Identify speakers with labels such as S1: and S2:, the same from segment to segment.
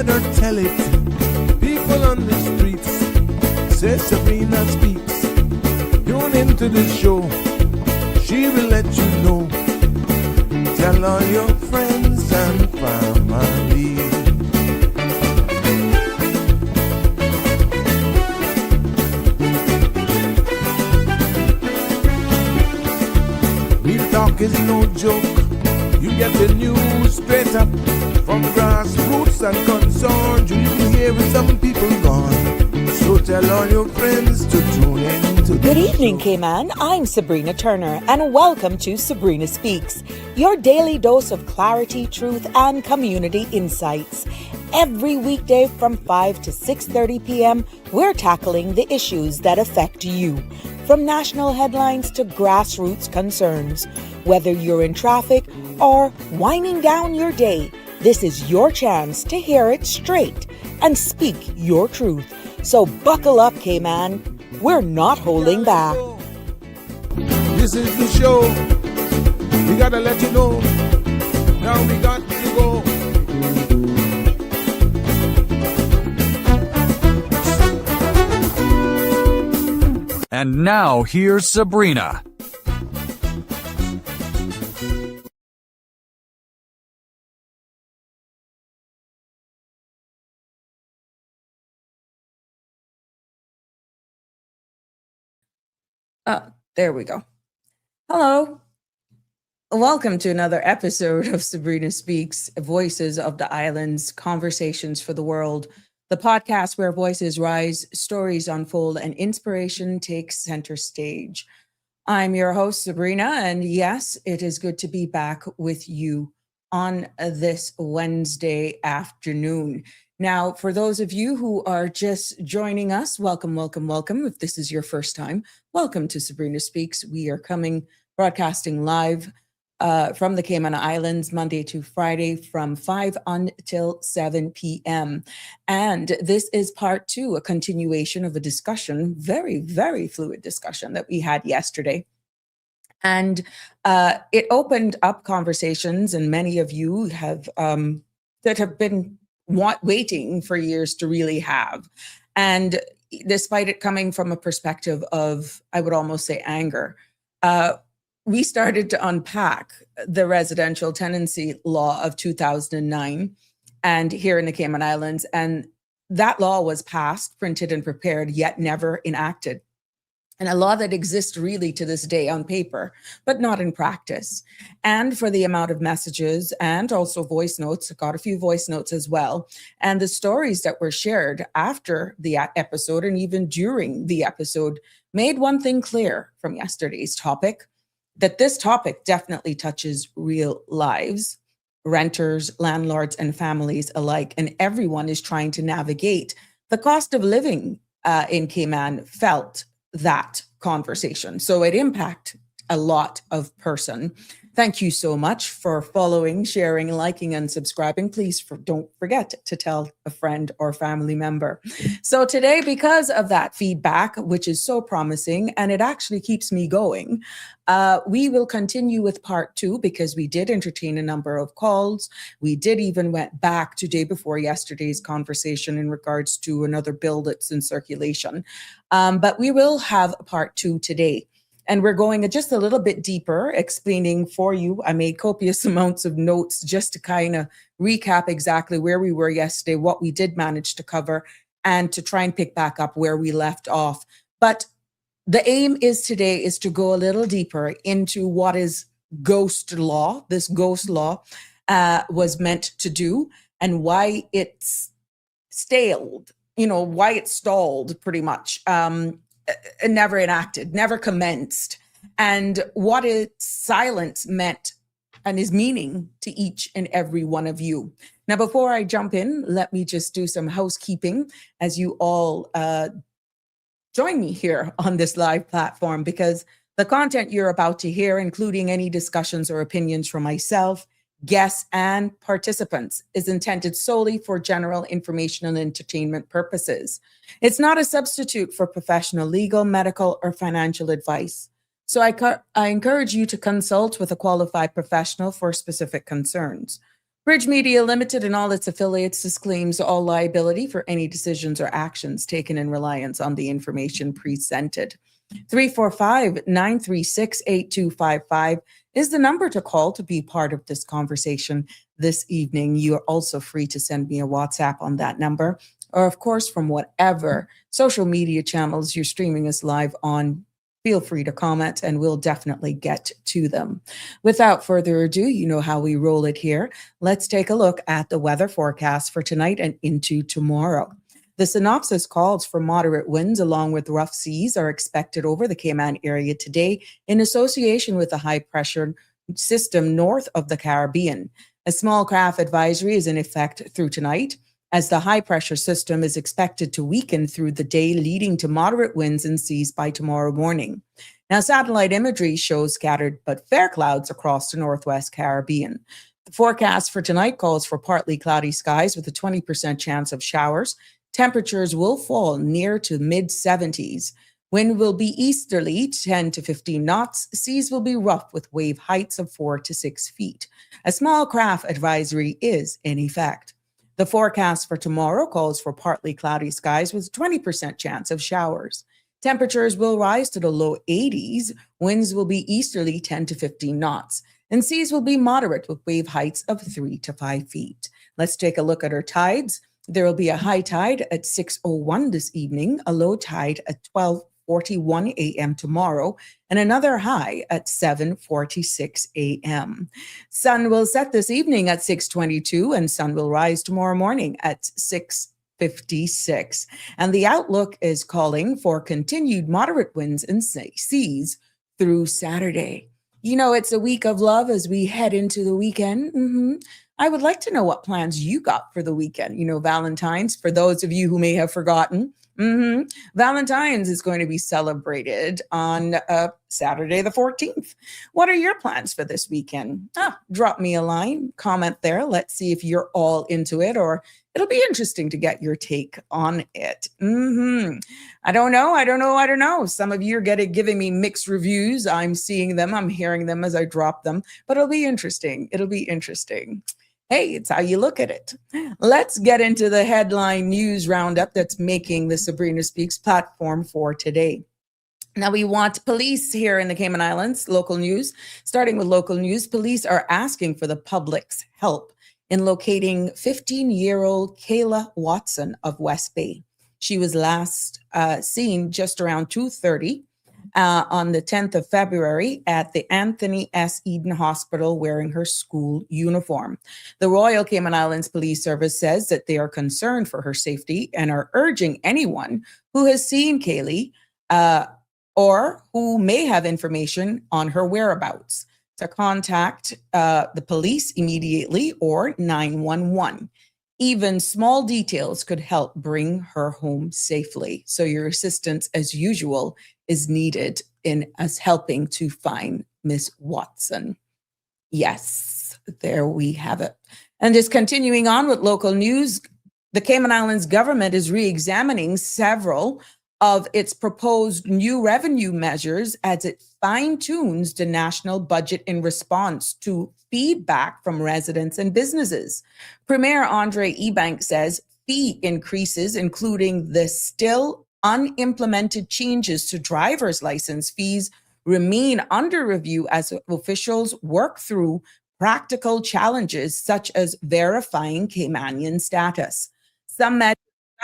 S1: let her tell it. People on the streets say Sabrina speaks. Tune into the show, she will let you know. Tell all your friends and family. Real talk is no joke. You get the news straight up from grassroots and concerns. You can hear with some people gone. So tell all your friends to tune in to
S2: Good evening, Cayman. I'm Sabrina Turner, and welcome to Sabrina Speaks, your daily dose of clarity, truth, and community insights. Every weekday from 5 to 6:30 p.m., we're tackling the issues that affect you, from national headlines to grassroots concerns. Whether you're in traffic or winding down your day, this is your chance to hear it straight and speak your truth. So buckle up, Cayman. We're not holding back.
S1: This is the show. We gotta let you know. Now we got to go.
S3: And now here's Sabrina.
S4: There we go. Hello. Welcome to another episode of Sabrina Speaks, Voices of the Islands, Conversations for the World, the podcast where voices rise, stories unfold, and inspiration takes center stage. I'm your host, Sabrina, and yes, it is good to be back with you on this Wednesday afternoon. Now, for those of you who are just joining us, welcome, welcome, welcome. If this is your first time, welcome to Sabrina Speaks. We are broadcasting live from the Cayman Islands, Monday to Friday from 5 until 7 p.m. And this is part two, a continuation of a discussion, very, very fluid discussion that we had yesterday. And it opened up conversations, and many of you have that have been waiting for years to really have. And despite it coming from a perspective of, I would almost say, anger, we started to unpack the residential tenancy law of 2009 and here in the Cayman Islands. And that law was passed, printed, and prepared, yet never enacted. And a law that exists really to this day on paper, but not in practice. And for the amount of messages and also voice notes, I got a few voice notes as well, and the stories that were shared after the episode and even during the episode made one thing clear from yesterday's topic, that this topic definitely touches real lives, renters, landlords, and families alike. And everyone is trying to navigate the cost of living in Cayman felt that conversation. So it impacted a lot of person. Thank you so much for following, sharing, liking, and subscribing. Please don't forget to tell a friend or family member. So today, because of that feedback, which is so promising, and it actually keeps me going, we will continue with part two because we did entertain a number of calls. We did even went back to day before yesterday's conversation in regards to another bill that's in circulation. But we will have part two today. And we're going just a little bit deeper, explaining for you. I made copious amounts of notes just to kind of recap exactly where we were yesterday, what we did manage to cover, and to try and pick back up where we left off. But the aim today is to go a little deeper into what is ghost law, this ghost law was meant to do, and why it's stalled, why it stalled pretty much. Never enacted, never commenced, and what its silence meant and is meaning to each and every one of you. Now, before I jump in, let me just do some housekeeping as you all join me here on this live platform, because the content you're about to hear, including any discussions or opinions from myself, guests, and participants, is intended solely for general information and entertainment purposes. It's not a substitute for professional legal, medical, or financial advice. So I encourage you to consult with a qualified professional for specific concerns. Bridge Media Limited and all its affiliates disclaims all liability for any decisions or actions taken in reliance on the information presented. 345-936-8255 is the number to call to be part of this conversation this evening. You are also free to send me a WhatsApp on that number, or of course, from whatever social media channels you're streaming us live on. Feel free to comment and we'll definitely get to them. Without further ado, you know how we roll it here. Let's take a look at the weather forecast for tonight and into tomorrow. The synopsis calls for moderate winds along with rough seas are expected over the Cayman area today in association with a high pressure system north of the Caribbean. A small craft advisory is in effect through tonight, as the high pressure system is expected to weaken through the day, leading to moderate winds and seas by tomorrow morning. Now, satellite imagery shows scattered but fair clouds across the northwest Caribbean. The forecast for tonight calls for partly cloudy skies with a 20% chance of showers. Temperatures will fall near to mid 70s. Wind will be easterly, 10 to 15 knots. Seas will be rough with wave heights of 4 to 6 feet. A small craft advisory is in effect. The forecast for tomorrow calls for partly cloudy skies with 20% chance of showers. Temperatures will rise to the low 80s. Winds will be easterly 10 to 15 knots. And seas will be moderate with wave heights of 3 to 5 feet. Let's take a look at our tides. There will be a high tide at 6:01 this evening, a low tide at 12:41 a.m. tomorrow, and another high at 7:46 a.m. Sun will set this evening at 6:22, and sun will rise tomorrow morning at 6:56. And the outlook is calling for continued moderate winds and seas through Saturday. You know, it's a week of love as we head into the weekend. I would like to know what plans you got for the weekend. You know, Valentine's, for those of you who may have forgotten. Valentine's is going to be celebrated on Saturday the 14th. What are your plans for this weekend? Drop me a line, comment there. Let's see if you're all into it, or it'll be interesting to get your take on it. I don't know. Some of you are giving me mixed reviews. I'm seeing them. I'm hearing them as I drop them, but it'll be interesting. Hey, it's how you look at it. Let's get into the headline news roundup that's making the Sabrina Speaks platform for today. Now, we want police here in the Cayman Islands, local news. Starting with local news, police are asking for the public's help in locating 15-year-old Kayla Watson of West Bay. She was last seen just around 2:30 on the 10th of February at the Anthony S. Eden Hospital wearing her school uniform. The Royal Cayman Islands Police Service says that they are concerned for her safety and are urging anyone who has seen Kaylee or who may have information on her whereabouts to contact the police immediately or 911. Even small details could help bring her home safely. So your assistance, as usual, is needed in us helping to find Miss Watson. Yes, there we have it. And just continuing on with local news, the Cayman Islands government is re-examining several of its proposed new revenue measures as it fine-tunes the national budget in response to feedback from residents and businesses. Premier Andre Ebank says fee increases, including the still unimplemented changes to driver's license fees, remain under review as officials work through practical challenges such as verifying Caymanian status. Some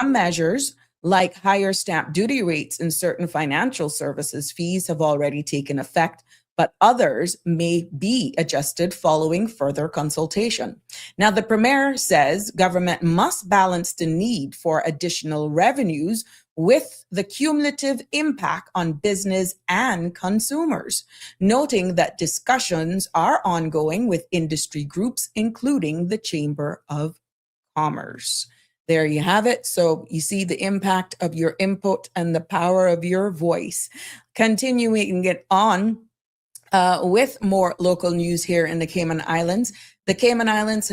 S4: measures like higher stamp duty rates in certain financial services fees have already taken effect, but others may be adjusted following further consultation. Now, the Premier says government must balance the need for additional revenues with the cumulative impact on business and consumers, noting that discussions are ongoing with industry groups, including the Chamber of Commerce. There you have it. So you see the impact of your input and the power of your voice. Continuing it on with more local news here in the Cayman Islands. The Cayman Islands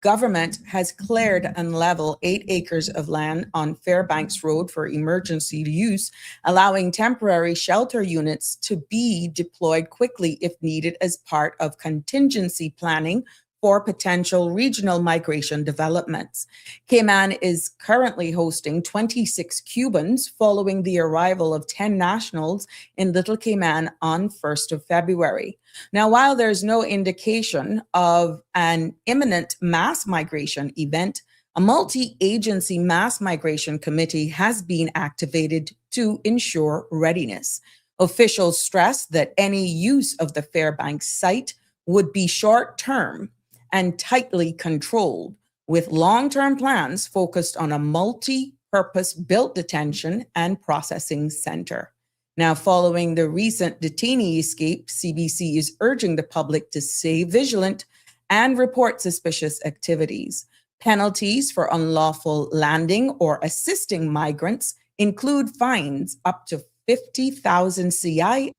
S4: government has cleared and leveled 8 acres of land on Fairbanks Road for emergency use, allowing temporary shelter units to be deployed quickly if needed as part of contingency planning for potential regional migration developments. Cayman is currently hosting 26 Cubans following the arrival of 10 nationals in Little Cayman on 1st of February. Now, while there's no indication of an imminent mass migration event, a multi-agency mass migration committee has been activated to ensure readiness. Officials stress that any use of the Fairbanks site would be short-term and tightly controlled, with long-term plans focused on a multi-purpose built detention and processing center. Now, following the recent detainee escape, CBC is urging the public to stay vigilant and report suspicious activities. Penalties for unlawful landing or assisting migrants include fines up to 50,000 CI,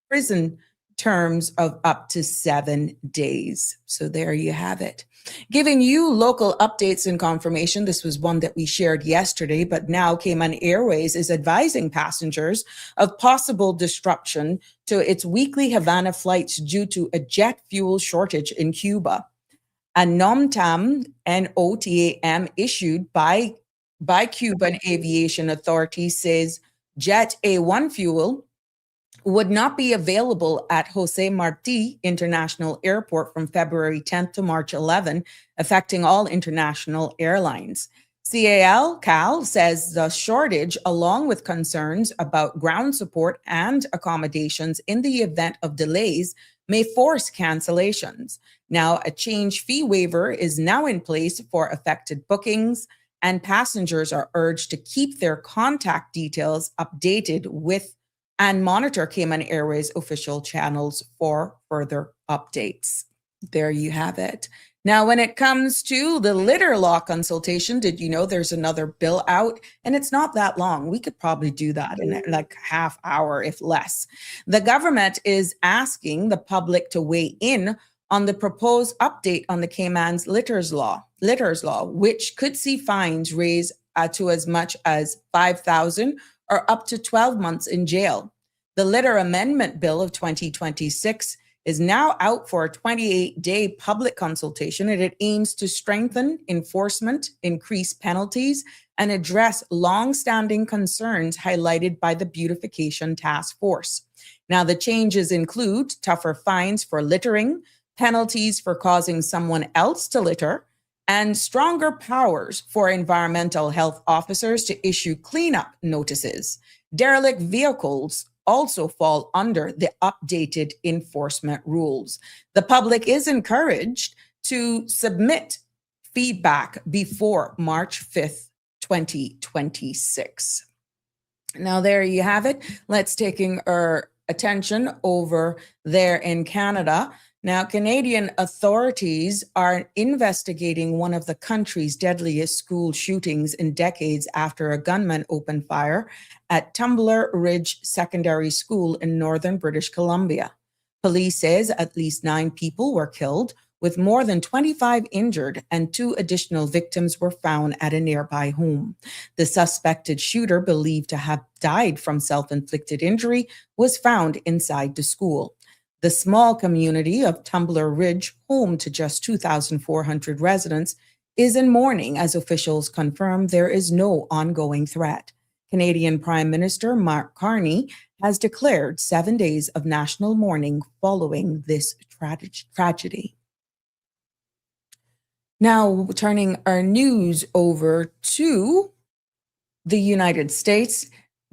S4: prison terms of up to 7 days. So there you have it. Giving you local updates and confirmation. This was one that we shared yesterday, but now Cayman Airways is advising passengers of possible disruption to its weekly Havana flights due to a jet fuel shortage in Cuba. A NOMTAM, N-O-T-A-M, issued by Cuban Aviation Authority says Jet A1 fuel would not be available at Jose Marti International Airport from February 10th to March 11, affecting all international airlines. CAL says the shortage, along with concerns about ground support and accommodations in the event of delays, may force cancellations. Now, a change fee waiver is now in place for affected bookings, and passengers are urged to keep their contact details updated with and monitor Cayman Airways official channels for further updates. There you have it. Now, when it comes to the litter law consultation, did you know there's another bill out? And it's not that long. We could probably do that in like half hour, if less. The government is asking the public to weigh in on the proposed update on the Cayman's litters law, which could see fines raised to as much as $5,000 or up to 12 months in jail. The Litter Amendment Bill of 2026 is now out for a 28-day public consultation, and it aims to strengthen enforcement, increase penalties, and address long-standing concerns highlighted by the Beautification Task Force. Now, the changes include tougher fines for littering, penalties for causing someone else to litter, and stronger powers for environmental health officers to issue cleanup notices. Derelict vehicles also fall under the updated enforcement rules. The public is encouraged to submit feedback before March 5th, 2026. Now, there you have it. Let's taking our attention over there in Canada. Now, Canadian authorities are investigating one of the country's deadliest school shootings in decades after a gunman opened fire at Tumbler Ridge Secondary School in northern British Columbia. Police says at least 9 people were killed, with more than 25 injured, and 2 additional victims were found at a nearby home. The suspected shooter, believed to have died from self-inflicted injury, was found inside the school. The small community of Tumbler Ridge, home to just 2,400 residents, is in mourning as officials confirm there is no ongoing threat. Canadian Prime Minister Mark Carney has declared 7 days of national mourning following this tragedy. Now, turning our news over to the United States,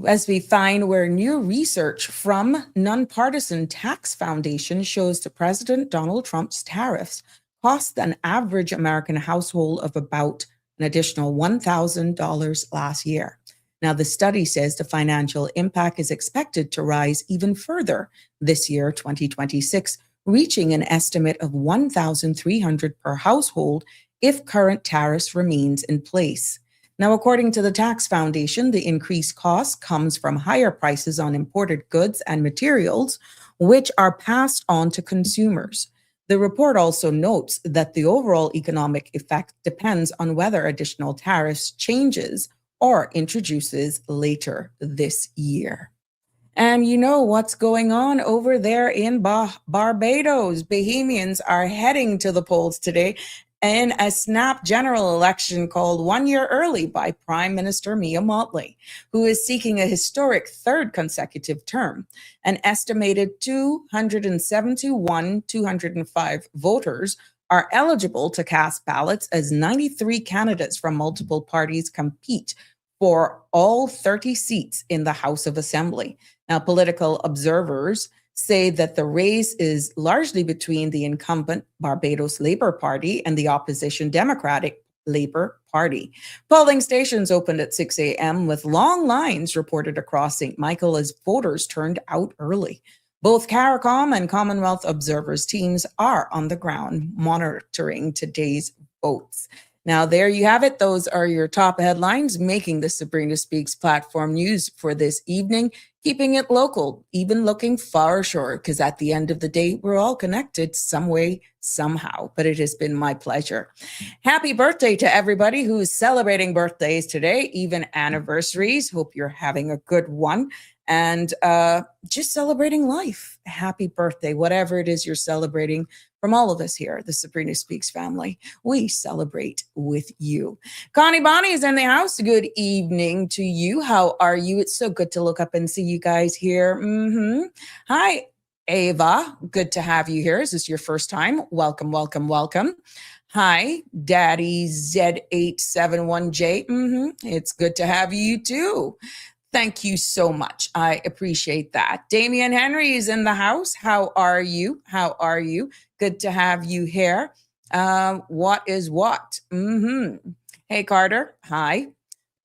S4: as we find where new research from Nonpartisan Tax Foundation shows that President Donald Trump's tariffs cost an average American household of about an additional $1,000 last year. Now, the study says the financial impact is expected to rise even further this year, 2026, reaching an estimate of $1,300 per household if current tariffs remains in place. Now, according to the Tax Foundation, the increased cost comes from higher prices on imported goods and materials, which are passed on to consumers. The report also notes that the overall economic effect depends on whether additional tariffs changes or introduces later this year. And you know what's going on over there in Barbados. Bahamians are heading to the polls today in a snap general election called 1 year early by Prime Minister Mia Mottley, who is seeking a historic third consecutive term. An estimated 205 voters are eligible to cast ballots as 93 candidates from multiple parties compete for all 30 seats in the House of Assembly. Now, political observers say that the race is largely between the incumbent Barbados Labour Party and the opposition Democratic Labour Party. Polling stations opened at 6 a.m. with long lines reported across St. Michael as voters turned out early. Both CARICOM and Commonwealth Observers teams are on the ground monitoring today's votes. Now, there you have it. Those are your top headlines making the Sabrina Speaks platform news for this evening, keeping it local, even looking far ashore, because at the end of the day, we're all connected some way, somehow. But it has been my pleasure. Happy birthday to everybody who's celebrating birthdays today, even anniversaries. Hope you're having a good one. And just celebrating life. Happy birthday, whatever it is you're celebrating. From all of us here, the Sabrina Speaks family, we celebrate with you. Connie Bonnie is in the house. Good evening to you. How are you? It's so good to look up and see you guys here. Hi, Ava. Good to have you here. Is this your first time? Welcome, welcome, welcome. Hi, Daddy Z871J. It's good to have you too. Thank you so much. I appreciate that. Damian Henry is in the house. How are you? How are you? Good to have you here. What is what? Hey, Carter. Hi.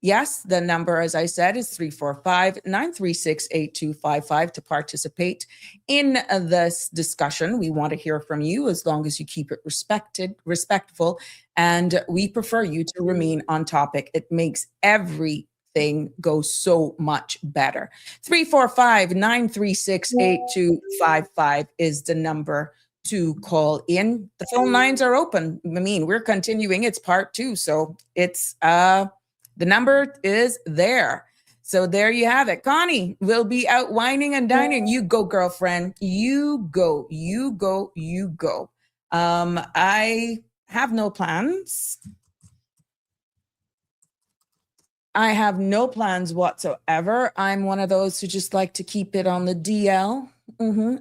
S4: Yes, the number, as I said, is 345-936-8255 to participate in this discussion. We want to hear from you as long as you keep it respectful, and we prefer you to remain on topic. It makes everything go so much better. 345-936-8255 is the number to call in. The phone lines are open. I mean, we're continuing. It's part 2. So it's the number is there. So there you have it. Connie will be out whining and dining. You go, girlfriend. You go, you go, you go. I have no plans. I have no plans whatsoever. I'm one of those who just like to keep it on the DL.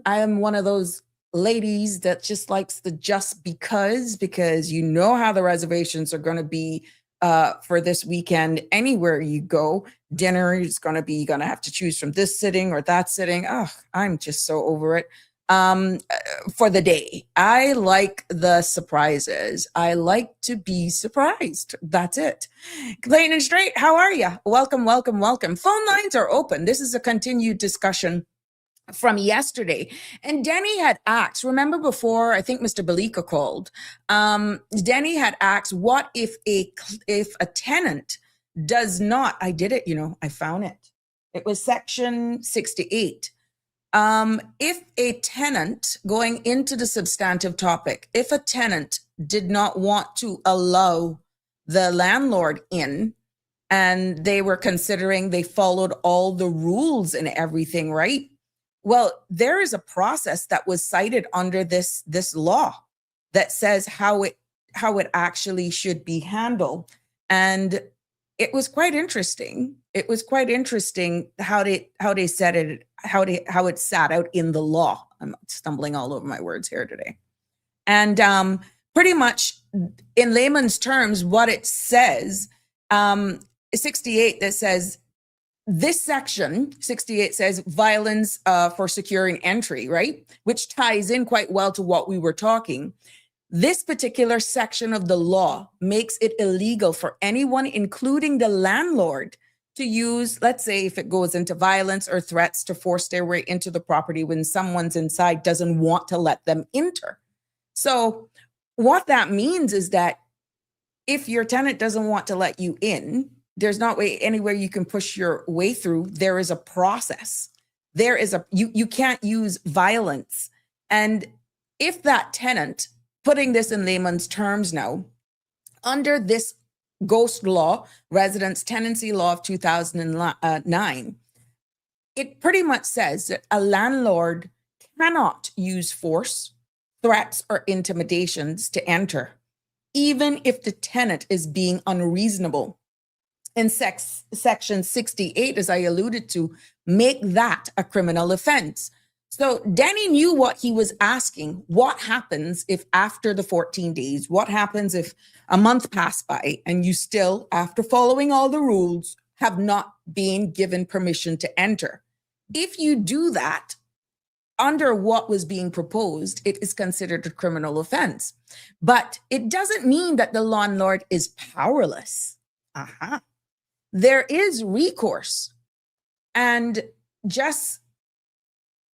S4: I am one of those ladies that just likes the just because you know how the reservations are going to be for this weekend. Anywhere you go, dinner is going to be, you're going to have to choose from this sitting or that sitting. Oh, I'm just so over it. For the day, I like the surprises. I like to be surprised. That's it. Clayton and Straight, how are you? Welcome, welcome, welcome. Phone lines are open. This is a continued discussion from yesterday. And Denny had asked, remember before, I think Mr. Balika called, Denny had asked, what if a tenant does not, I did it, I found it. It was section 68. If a tenant, going into the substantive topic, if a tenant did not want to allow the landlord in, and they were considering they followed all the rules and everything, right? Well, there is a process that was cited under this law that says how it actually should be handled. And it was quite interesting. It was quite interesting how it sat out in the law. I'm stumbling all over my words here today. And pretty much in layman's terms, what it says, 68 that says, this section 68 says violence for securing entry, right? Which ties in quite well to what we were talking. This particular section of the law makes it illegal for anyone, including the landlord, to use, let's say, if it goes into violence or threats to force their way into the property when someone's inside doesn't want to let them enter. So what that means is that if your tenant doesn't want to let you in, there's not anywhere you can push your way through. There is a process. There is you can't use violence. And if that tenant, putting this in layman's terms now, under this ghost law, residence tenancy law of 2009, it pretty much says that a landlord cannot use force, threats, or intimidations to enter, even if the tenant is being unreasonable. In section 68, as I alluded to, make that a criminal offense. So Danny knew what he was asking. What happens if after the 14 days? What happens if a month passed by and you still, after following all the rules, have not been given permission to enter? If you do that, under what was being proposed, it is considered a criminal offense. But it doesn't mean that the landlord is powerless. There is recourse. And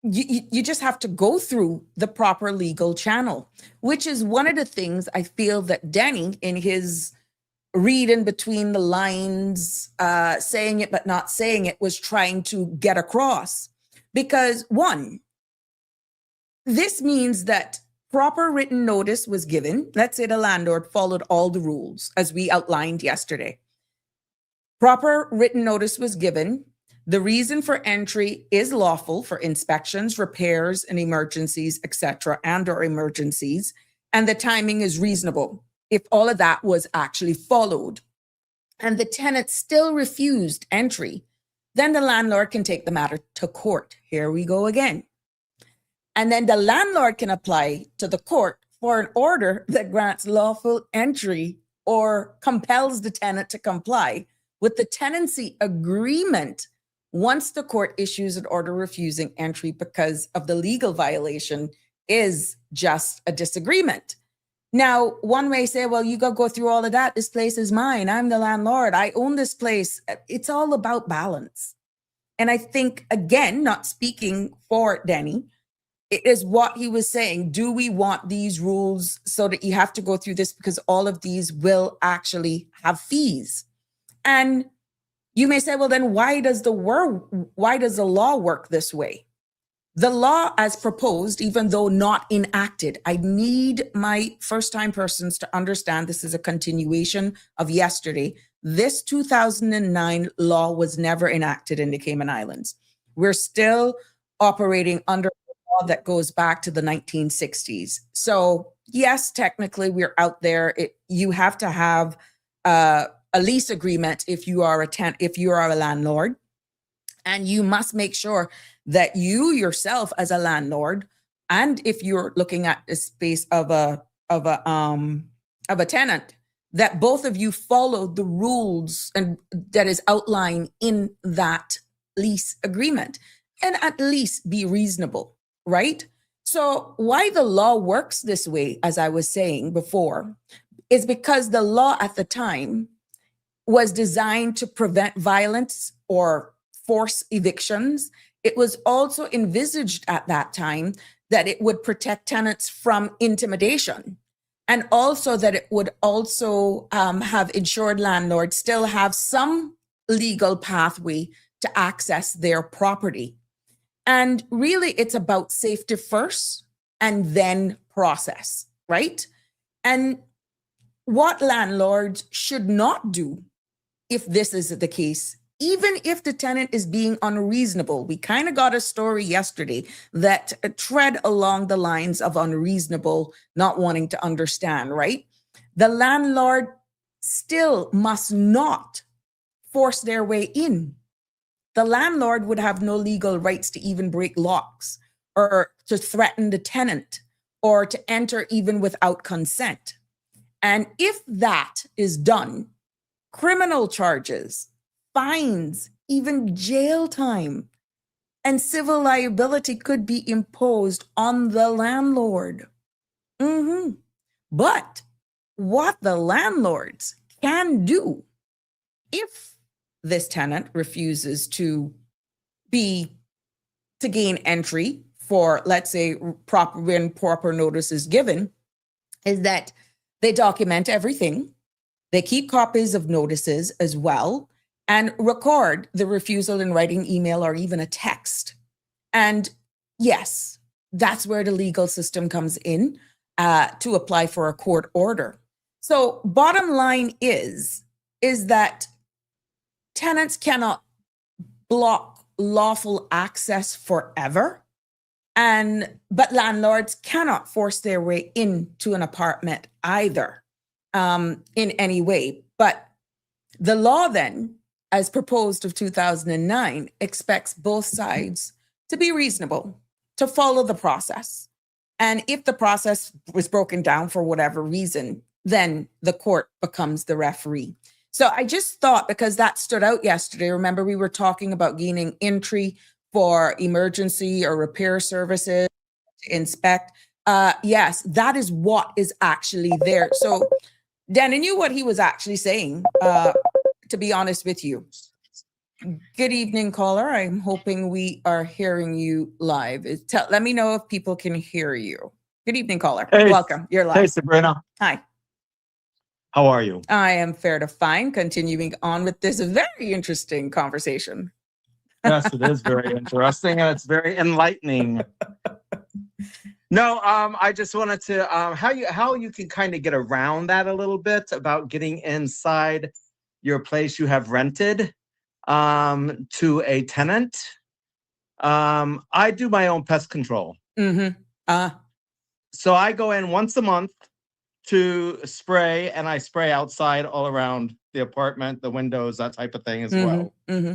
S4: you just have to go through the proper legal channel, which is one of the things I feel that Danny, in his reading between the lines, saying it but not saying it, was trying to get across. Because one, this means that proper written notice was given. Let's say the landlord followed all the rules as we outlined yesterday. Proper written notice was given. The reason for entry is lawful for inspections, repairs, and emergencies, etc., and/or emergencies, and the timing is reasonable. If all of that was actually followed, and the tenant still refused entry, then the landlord can take the matter to court. Here we go again. And then the landlord can apply to the court for an order that grants lawful entry or compels the tenant to comply with the tenancy agreement once the court issues an order refusing entry because of the legal violation is just a disagreement. Now, one may say, well, you got to go through all of that. This place is mine. I'm the landlord. I own this place. It's all about balance. And I think, again, not speaking for Danny, it is what he was saying. Do we want these rules so that you have to go through this because all of these will actually have fees? And you may say, well, then why does the law work this way? The law as proposed, even though not enacted, I need my first-time persons to understand this is a continuation of yesterday. This 2009 law was never enacted in the Cayman Islands. We're still operating under a law that goes back to the 1960s. So yes, technically we're out there. You have to have a lease agreement if you are a landlord, and you must make sure that you yourself as a landlord, and if you're looking at the space of a tenant, that both of you follow the rules and that is outlined in that lease agreement, and at least be reasonable, right? So why the law works this way, as I was saying before, is because the law at the time was designed to prevent violence or force evictions. It was also envisaged at that time that it would protect tenants from intimidation, and also that it would also have insured landlords still have some legal pathway to access their property. And really, it's about safety first and then process, right? And what landlords should not do if this is the case, even if the tenant is being unreasonable. We kind of got a story yesterday that tread along the lines of unreasonable, not wanting to understand, right? The landlord still must not force their way in. The landlord would have no legal rights to even break locks or to threaten the tenant or to enter even without consent. And if that is done, criminal charges, fines, even jail time, and civil liability could be imposed on the landlord. But what the landlords can do if this tenant refuses to gain entry for, let's say, when proper notice is given, is that they document everything. They keep copies of notices as well, and record the refusal in writing, email, or even a text. And yes, that's where the legal system comes in to apply for a court order. So bottom line is that tenants cannot block lawful access forever. But landlords cannot force their way into an apartment either, in any way. But the law then, as proposed of 2009, expects both sides to be reasonable, to follow the process. And if the process was broken down for whatever reason, then the court becomes the referee. So I just thought, because that stood out yesterday, remember we were talking about gaining entry for emergency or repair services to inspect. Yes, that is what is actually there. So Dan, I knew what he was actually saying, to be honest with you. Good evening, caller. I'm hoping we are hearing you live. Let me know if people can hear you. Good evening, caller.
S5: Hey,
S4: welcome. You're live.
S5: Hey, Sabrina.
S4: Hi.
S5: How are you?
S4: I am fair to fine. Continuing on with this very interesting conversation.
S5: Yes, it is very interesting and it's very enlightening. No, I just wanted to how you can kind of get around that a little bit about getting inside your place you have rented to a tenant. I do my own pest control.
S4: Mm-hmm.
S5: So I go in once a month to spray, and I spray outside all around the apartment, the windows, that type of thing as well.
S4: Mm-hmm.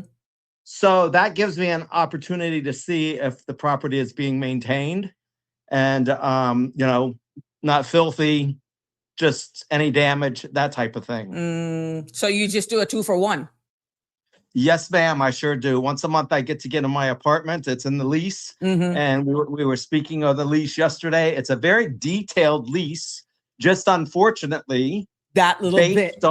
S5: So that gives me an opportunity to see if the property is being maintained and, not filthy, just any damage, that type of thing.
S4: So you just do a 2-for-1?
S5: Yes, ma'am, I sure do. Once a month, I get to get in my apartment. It's in the lease.
S4: Mm-hmm.
S5: And we were speaking of the lease yesterday. It's a very detailed lease. Just unfortunately,
S4: That little bit.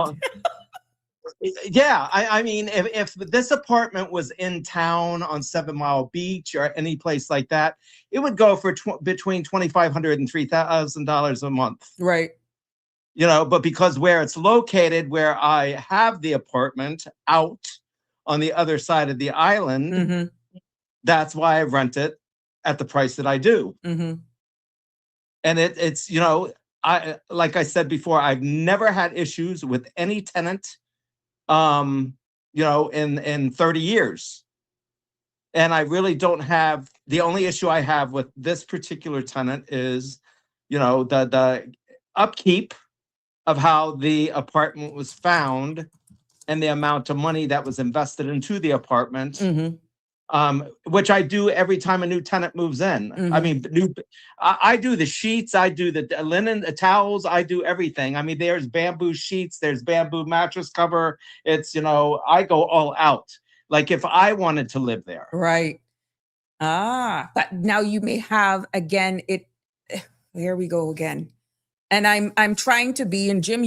S5: Yeah, I mean, if this apartment was in town on 7 Mile Beach or any place like that, it would go for between $2,500 and $3,000 a month.
S4: Right.
S5: But because where it's located, where I have the apartment out on the other side of the island,
S4: Mm-hmm.
S5: that's why I rent it at the price that I do.
S4: Mm-hmm.
S5: And it's like I said before, I've never had issues with any tenant in 30 years. And I really don't have, the only issue I have with this particular tenant is, the upkeep of how the apartment was found and the amount of money that was invested into the apartment.
S4: Mm-hmm.
S5: Which I do every time a new tenant moves in.
S4: Mm-hmm.
S5: I mean, I do the sheets, I do the linen, the towels, I do everything. I mean, there's bamboo sheets, there's bamboo mattress cover. It's, I go all out. Like if I wanted to live there.
S4: Right. But now you may have, again, here we go again. And I'm trying to be, and Jim,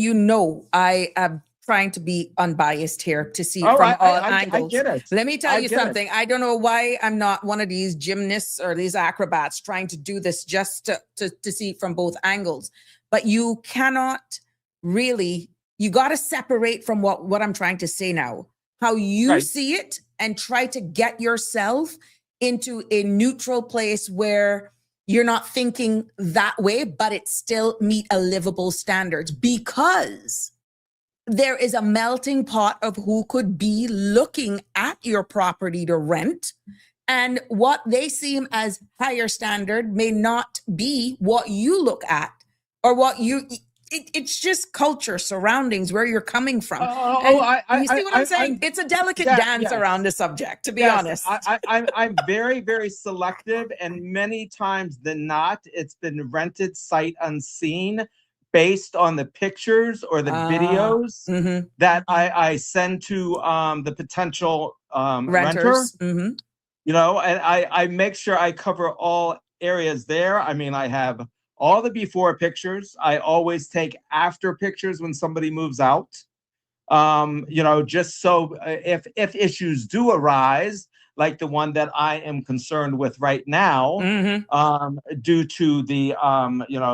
S4: I am trying to be unbiased here to see from all angles.
S5: I get it.
S4: Let me tell you something. I don't know why I'm not one of these gymnasts or these acrobats trying to do this just to see from both angles. But you cannot really, you got to separate from what I'm trying to say now, how you see it, and try to get yourself into a neutral place where you're not thinking that way, but it still meet a livable standards, because there is a melting pot of who could be looking at your property to rent, and what they seem as higher standard may not be what you look at or what it's just culture, surroundings, where you're coming from. You see what I'm saying? It's a delicate dance around the subject, to be honest.
S5: I'm very, very selective, and many times than not, it's been rented sight unseen, based on the pictures or the videos that I send to the potential
S4: renters.
S5: Renter. And I make sure I cover all areas there. I mean, I have all the before pictures. I always take after pictures when somebody moves out. Just so if issues do arise, like the one that I am concerned with right now, due to the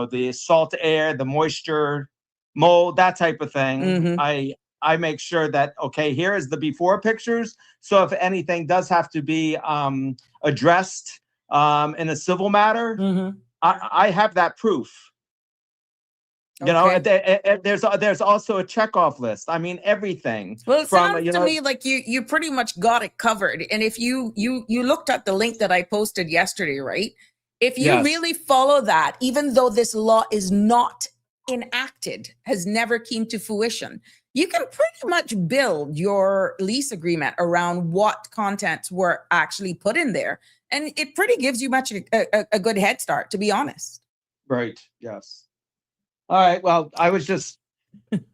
S5: the salt air, the moisture, mold, that type of thing. I make sure that, okay, here is the before pictures. So if anything does have to be addressed in a civil matter, I have that proof. There's also a checkoff list. I mean, everything.
S4: Well, it
S5: from
S4: sounds to me like you pretty much got it covered. And if you looked at the link that I posted yesterday, right? If you
S5: Yes.
S4: really follow that, even though this law is not enacted, has never came to fruition, you can pretty much build your lease agreement around what contents were actually put in there. And it pretty gives you much a good head start, to be honest.
S5: Right. Yes. All right. Well, I was just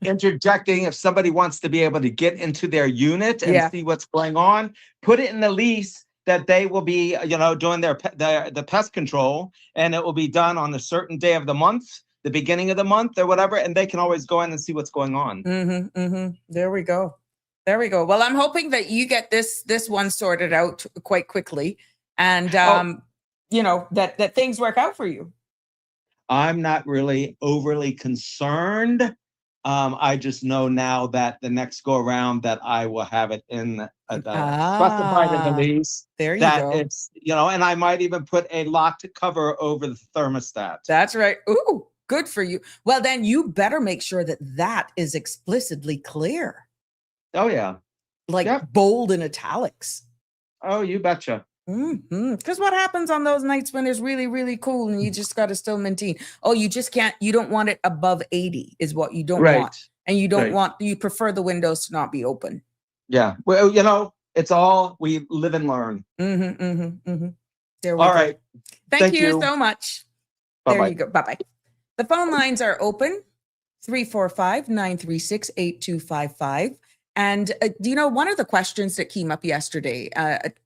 S5: interjecting. If somebody wants to be able to get into their unit and see what's going on, put it in the lease that they will be, doing the pest control, and it will be done on a certain day of the month, the beginning of the month or whatever, and they can always go in and see what's going on.
S4: There we go. Well, I'm hoping that you get this one sorted out quite quickly, and that things work out for you.
S5: I'm not really overly concerned. I just know now that the next go around that I will have it in specified in the lease.
S4: There you
S5: that
S4: go.
S5: It's, and I might even put a locked cover over the thermostat.
S4: That's right. Ooh, good for you. Well, then you better make sure that is explicitly clear.
S5: Oh, yeah.
S4: Bold and italics.
S5: Oh, you betcha.
S4: Because what happens on those nights when it's really, really cool and you just got to still maintain? Oh, you just can't, you don't want it above 80 is what you don't want. And you don't want, you prefer the windows to not be open.
S5: Yeah. Well, it's all, we live and learn.
S4: There we go.
S5: All right.
S4: Thank you so much.
S5: Bye-bye.
S4: There you go. Bye-bye. The phone lines are open, 345-936-8255. And, one of the questions that came up yesterday,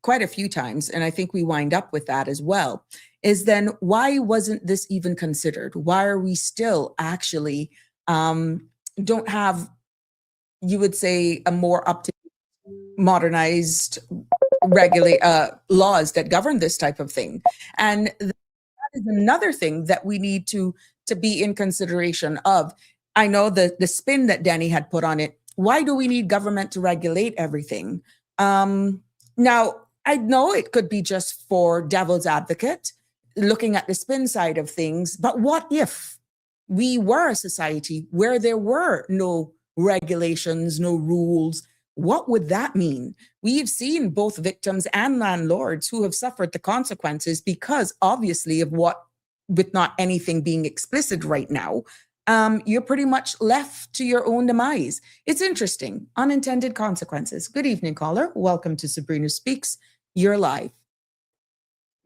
S4: quite a few times, and I think we wind up with that as well, is then why wasn't this even considered? Why are we still actually don't have, you would say, a more modernized laws that govern this type of thing? And that is another thing that we need to be in consideration of. I know the spin that Danny had put on it. Why do we need government to regulate everything? Now, I know it could be just for devil's advocate, looking at the spin side of things, but what if we were a society where there were no regulations, no rules? What would that mean? We've seen both victims and landlords who have suffered the consequences because obviously of with not anything being explicit right now, you're pretty much left to your own demise. It's interesting. Unintended consequences. Good evening, caller. Welcome to Sabrina Speaks. You're live.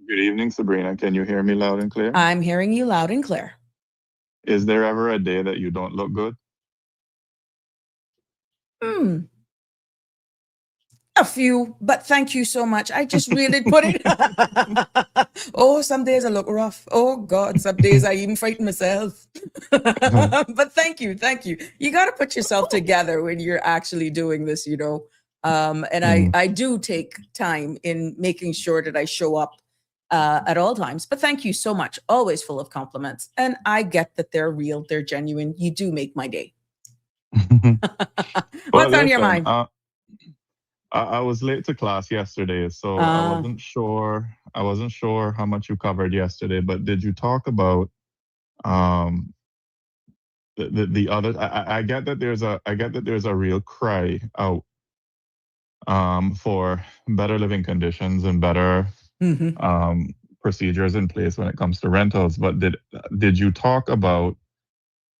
S6: Good evening, Sabrina. Can you hear me loud and clear?
S4: I'm hearing you loud and clear.
S6: Is there ever a day that you don't look good?
S4: A few, but thank you so much. I just really put it. Oh, some days I look rough. Oh God, some days I even frighten myself. But thank you. You got to put yourself together when you're actually doing this, And I do take time in making sure that I show up at all times. But thank you so much. Always full of compliments, and I get that they're real, they're genuine. You do make my day. What's on your mind?
S6: I was late to class yesterday, so I wasn't sure how much you covered yesterday. But did you talk about the other? I get that there's a real cry out for better living conditions and better procedures in place when it comes to rentals. But did you talk about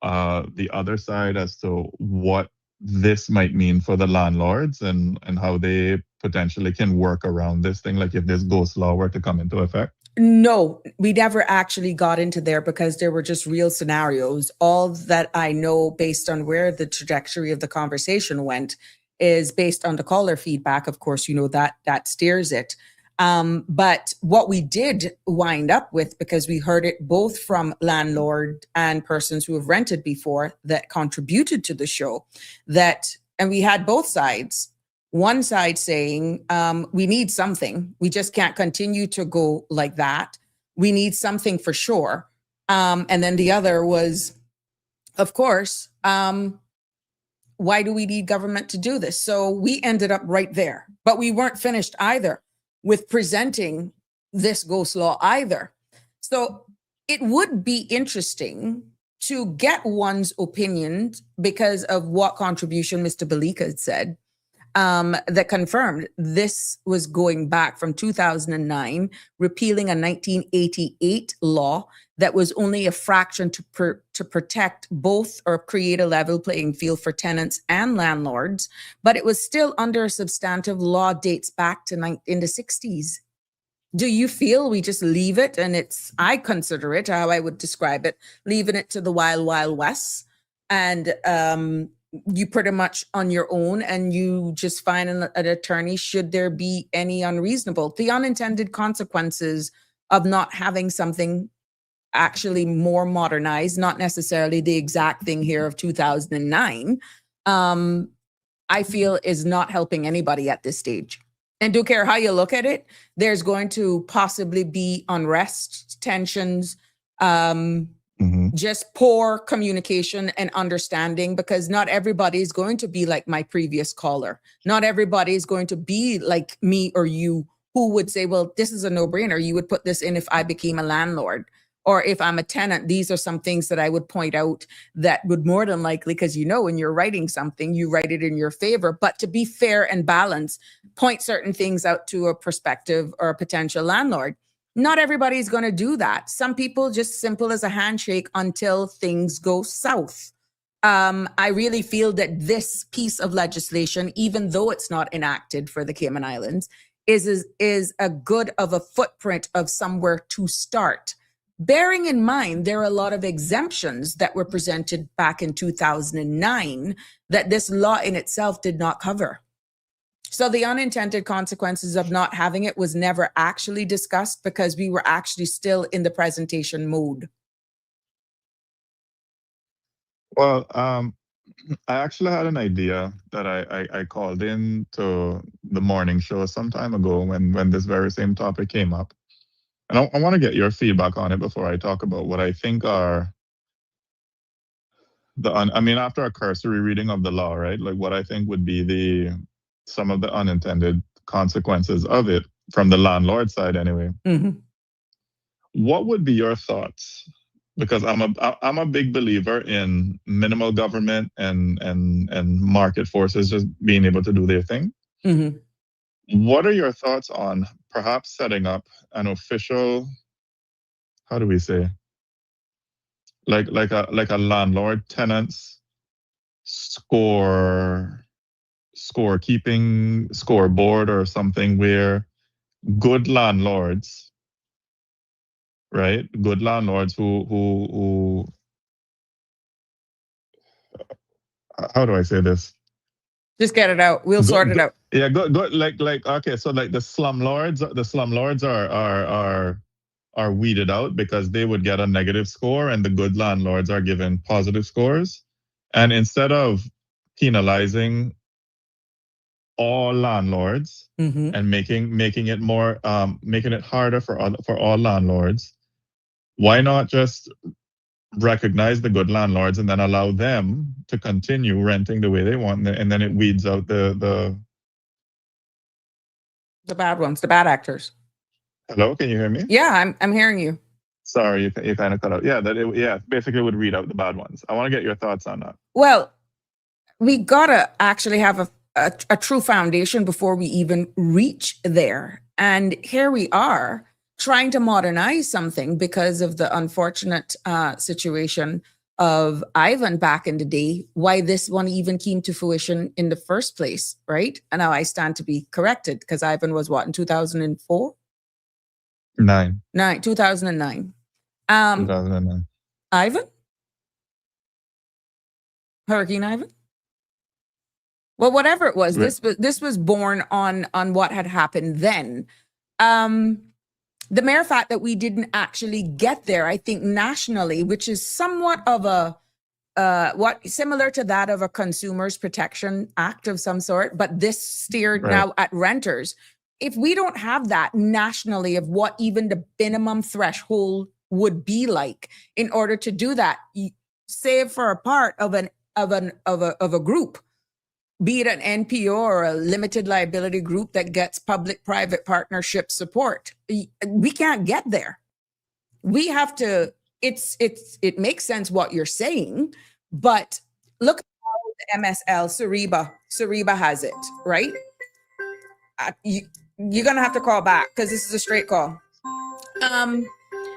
S6: the other side as to what this might mean for the landlords and how they potentially can work around this thing, like if this ghost law were to come into effect?
S4: No, we never actually got into there because there were just real scenarios. All that I know based on where the trajectory of the conversation went is based on the caller feedback. Of course, that steers it. But what we did wind up with, because we heard it both from landlord and persons who have rented before that contributed to the show, and we had both sides. One side saying, we need something. We just can't continue to go like that. We need something for sure. And then the other was, of course, why do we need government to do this? So we ended up right there, but we weren't finished either with presenting this ghost law either. So it would be interesting to get one's opinion because of what contribution Mr. Balika had said, that confirmed this was going back from 2009, repealing a 1988 law that was only a fraction to protect both or create a level playing field for tenants and landlords, but it was still under a substantive law dates back to in the 60s. Do you feel we just leave it and I consider it, how I would describe it, leaving it to the wild, wild west, and you pretty much on your own, and you just find an attorney should there be any the unintended consequences of not having something actually more modernized, not necessarily the exact thing here of 2009, I feel is not helping anybody at this stage. And don't care how you look at it, there's going to possibly be unrest, tensions, just poor communication and understanding, because not everybody is going to be like my previous caller. Not everybody is going to be like me or you, who would say, well, this is a no-brainer. You would put this in if I became a landlord. Or if I'm a tenant, these are some things that I would point out that would more than likely, because when you're writing something, you write it in your favor. But to be fair and balanced, point certain things out to a prospective or a potential landlord. Not everybody's going to do that. Some people just simple as a handshake until things go south. I really feel that this piece of legislation, even though it's not enacted for the Cayman Islands, is a good of a footprint of somewhere to start. Bearing in mind, there are a lot of exemptions that were presented back in 2009 that this law in itself did not cover. So the unintended consequences of not having it was never actually discussed because we were actually still in the presentation mode.
S6: Well, I actually had an idea that I called in to the morning show some time ago when this very same topic came up. And I want to get your feedback on it before I talk about what I think are after a cursory reading of the law, right? Like what I think would be some of the unintended consequences of it from the landlord side anyway.
S4: Mm-hmm.
S6: What would be your thoughts? Because I'm a big believer in minimal government and market forces just being able to do their thing.
S4: Mm-hmm.
S6: What are your thoughts on perhaps setting up an official, how do we say, like a landlord tenants scorekeeping scoreboard or something where good landlords, right? Good landlords who how do I say this?
S4: Just get it out. We'll sort it out.
S6: Yeah, good. Like okay, so like the slumlords are weeded out because they would get a negative score, and the good landlords are given positive scores. And instead of penalizing all landlords and making it more making it harder for all landlords, why not just recognize the good landlords and then allow them to continue renting the way they want, and then it weeds out the
S4: bad ones, the bad actors.
S6: Hello, can you hear me?
S4: Yeah, I'm hearing you.
S6: Sorry, you kind of cut out. Yeah, basically would weed out the bad ones. I want to get your thoughts on that.
S4: Well, we gotta actually have a true foundation before we even reach there. And here we are trying to modernize something because of the unfortunate situation of Ivan back in the day, why this one even came to fruition in the first place, right? And now I stand to be corrected because Ivan was what, in 2004? 2009.
S6: 2009.
S4: Ivan? Hurricane Ivan? Well, whatever it was, this was born on what had happened then. The mere fact that we didn't actually get there, I think nationally, which is somewhat of a similar to that of a Consumers Protection Act of some sort, but this steered now at renters. If we don't have that nationally of what even the minimum threshold would be like in order to do that, save for a part of a group, be it an NPO or a limited liability group that gets public-private partnership support, we can't get there. We have to it makes sense what you're saying, but look at how the MSL Sariba has it, right? You're gonna have to call back because this is a straight call.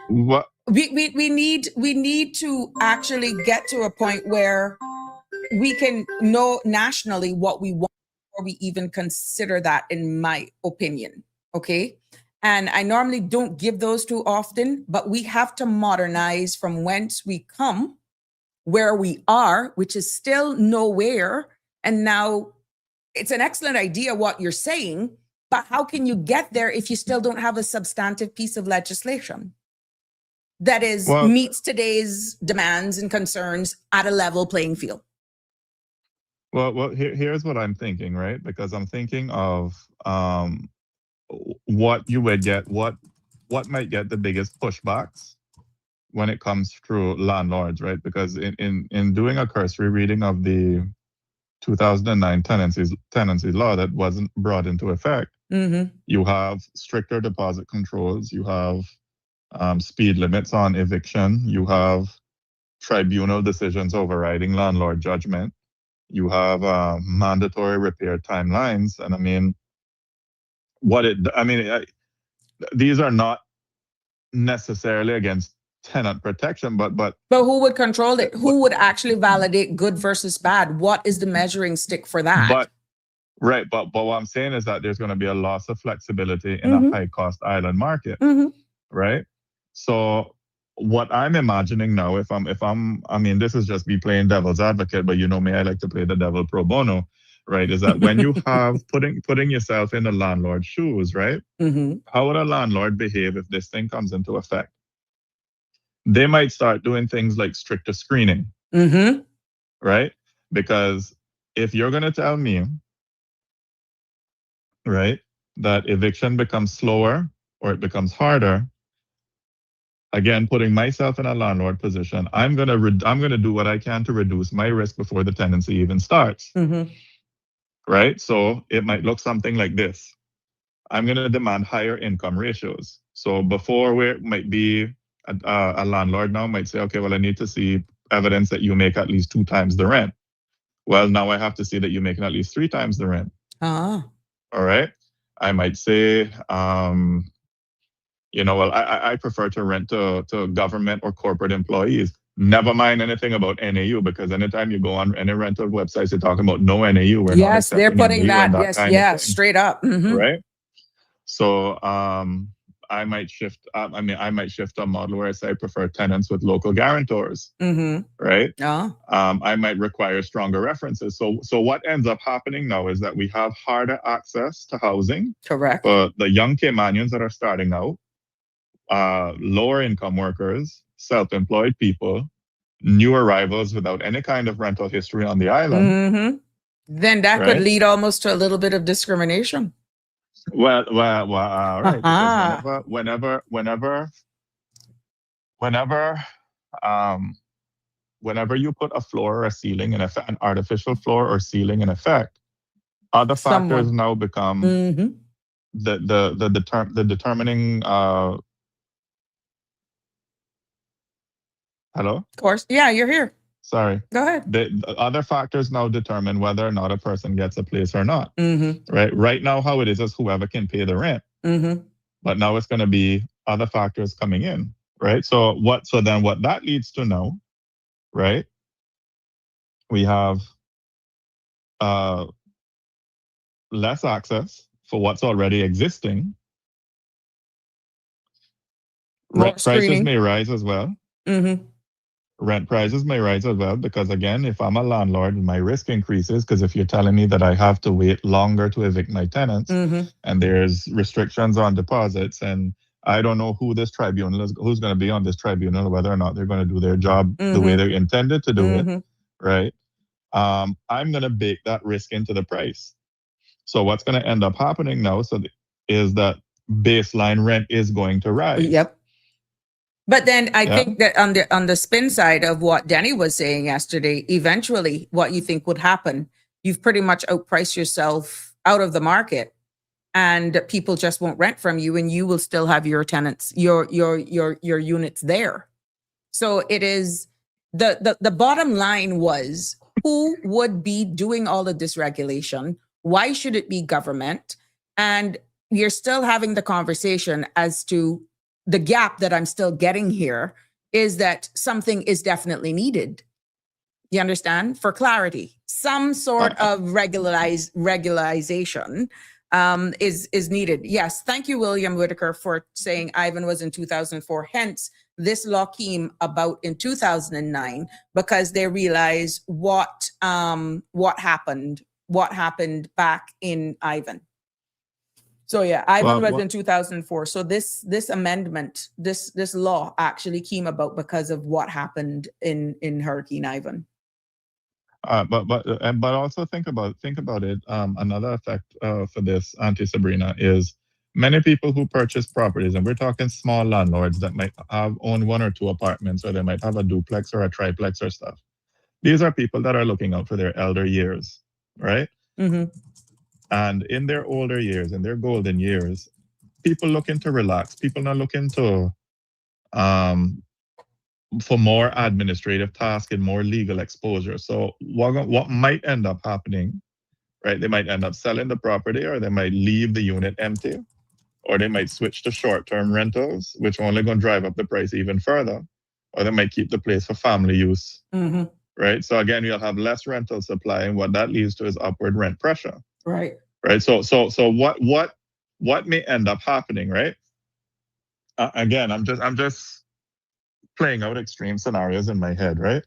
S6: What?
S4: We need to actually get to a point where we can know nationally what we want before we even consider that, in my opinion. Okay. And I normally don't give those too often, but we have to modernize from whence we come, where we are, which is still nowhere. And now it's an excellent idea what you're saying, but how can you get there if you still don't have a substantive piece of legislation that meets today's demands and concerns at a level playing field?
S6: Here's what I'm thinking, right? Because I'm thinking of what you would get, what might get the biggest pushbacks when it comes through landlords, right? Because in doing a cursory reading of the 2009 tenancy law that wasn't brought into effect, you have stricter deposit controls, you have speed limits on eviction, you have tribunal decisions overriding landlord judgment, you have mandatory repair timelines, and I mean, these are not necessarily against tenant protection, but
S4: who would control it? Who would actually validate good versus bad? What is the measuring stick for that?
S6: But what I'm saying is that there's going to be a loss of flexibility in a high cost island market, right? So what I'm imagining now, if I'm, I mean, this is just me playing devil's advocate, but you know me, I like to play the devil pro bono, right? Is that when you have putting yourself in the landlord's shoes, right? How would a landlord behave if this thing comes into effect? They might start doing things like stricter screening, right? Because if you're going to tell me, right, that eviction becomes slower or it becomes harder, again, putting myself in a landlord position, I'm gonna do what I can to reduce my risk before the tenancy even starts, right? So it might look something like this. I'm gonna demand higher income ratios. So before, where it might be a landlord now might say, okay, well, I need to see evidence that you make at least 2 times the rent. Well, now I have to see that you're making at least 3 times the rent. All right. I might say, well, I prefer to rent to government or corporate employees. Never mind anything about NAU, because anytime you go on any rental websites, they're talking about no NAU.
S4: Yes, they're putting that. Yes, straight up.
S6: Right. So I might shift. I might shift a model where I say I prefer tenants with local guarantors. Right. I might require stronger references. So what ends up happening now is that we have harder access to housing.
S4: Correct.
S6: For the young Caymanians that are starting out, lower income workers, self-employed people, new arrivals without any kind of rental history on the island.
S4: Then that could lead almost to a little bit of discrimination.
S6: Well, right. Because whenever you put a floor or a ceiling in effect, an artificial floor or ceiling in effect, other factors now become the determining. Hello?
S4: Of course. Yeah, you're here.
S6: Sorry.
S4: Go ahead.
S6: The other factors now determine whether or not a person gets a place or not. Right. Right now, how it is whoever can pay the rent. But now it's going to be other factors coming in. Right. So then what that leads to now, right? We have less access for what's already existing. Rent prices may rise as well. Rent prices may rise as well, because again, if I'm a landlord, my risk increases, because if you're telling me that I have to wait longer to evict my tenants, and there's restrictions on deposits, and I don't know who this tribunal is, who's going to be on this tribunal, whether or not they're going to do their job the way they're intended to do it, right? I'm going to bake that risk into the price. So what's going to end up happening now is that baseline rent is going to rise.
S4: Yep. But then I think that on the spin side of what Danny was saying yesterday, eventually what you think would happen, you've pretty much outpriced yourself out of the market, and people just won't rent from you, and you will still have your tenants, your units there. So it is the bottom line was, who would be doing all of this regulation? Why should it be government? And you're still having the conversation as to the gap that I'm still getting here is that something is definitely needed. You understand? For clarity, some sort of regularization is needed. Yes. Thank you, William Whitaker, for saying Ivan was in 2004. Hence, this law came about in 2009 because they realized what happened back in Ivan. So yeah, Ivan was in 2004. So this amendment, this law actually came about because of what happened in Hurricane Ivan.
S6: But also think about it. Another effect for this, Auntie Sabrina, is many people who purchase properties, and we're talking small landlords that might own 1 or 2 apartments, or they might have a duplex or a triplex or stuff. These are people that are looking out for their elder years, right?
S4: Mm-hmm.
S6: And in their older years, in their golden years, people looking to relax. People not looking to for more administrative tasks and more legal exposure. So what might end up happening, right? They might end up selling the property, or they might leave the unit empty, or they might switch to short-term rentals, which are only going to drive up the price even further, or they might keep the place for family use, right? So again, you'll have less rental supply, and what that leads to is upward rent pressure.
S4: Right.
S6: Right. So what may end up happening, right? Again, I'm just playing out extreme scenarios in my head, right?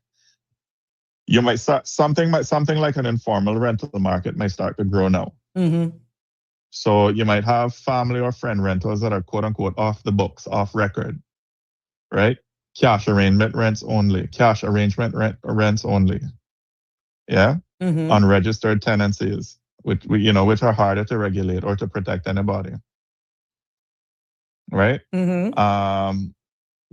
S6: You might start something like an informal rental market might start to grow now.
S4: Mm-hmm.
S6: So you might have family or friend rentals that are quote unquote off the books, off record, right? Cash arrangement rents only. Cash arrangement rents only. Yeah.
S4: Mm-hmm.
S6: Unregistered tenancies, which are harder to regulate or to protect anybody. Right?
S4: Mm-hmm.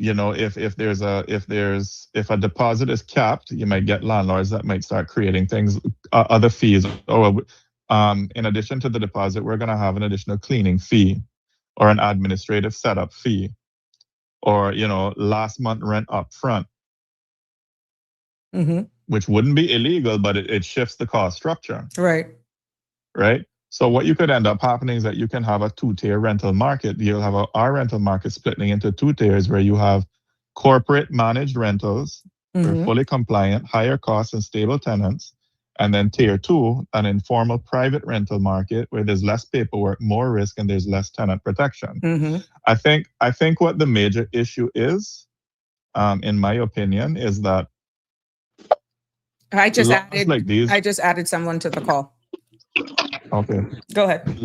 S6: If a deposit is capped, you might get landlords that might start creating things, other fees. Or in addition to the deposit, we're going to have an additional cleaning fee, or an administrative setup fee, or last month rent up front, which wouldn't be illegal, but it shifts the cost structure.
S4: Right.
S6: Right. So what you could end up happening is that you can have a 2-tier rental market. You'll have our rental market splitting into 2 tiers, where you have corporate managed rentals, for fully compliant, higher costs and stable tenants. And then tier 2, an informal private rental market, where there's less paperwork, more risk, and there's less tenant protection. I think what the major issue is, in my opinion, is that
S4: I just added someone to the call.
S6: Okay.
S4: Go ahead.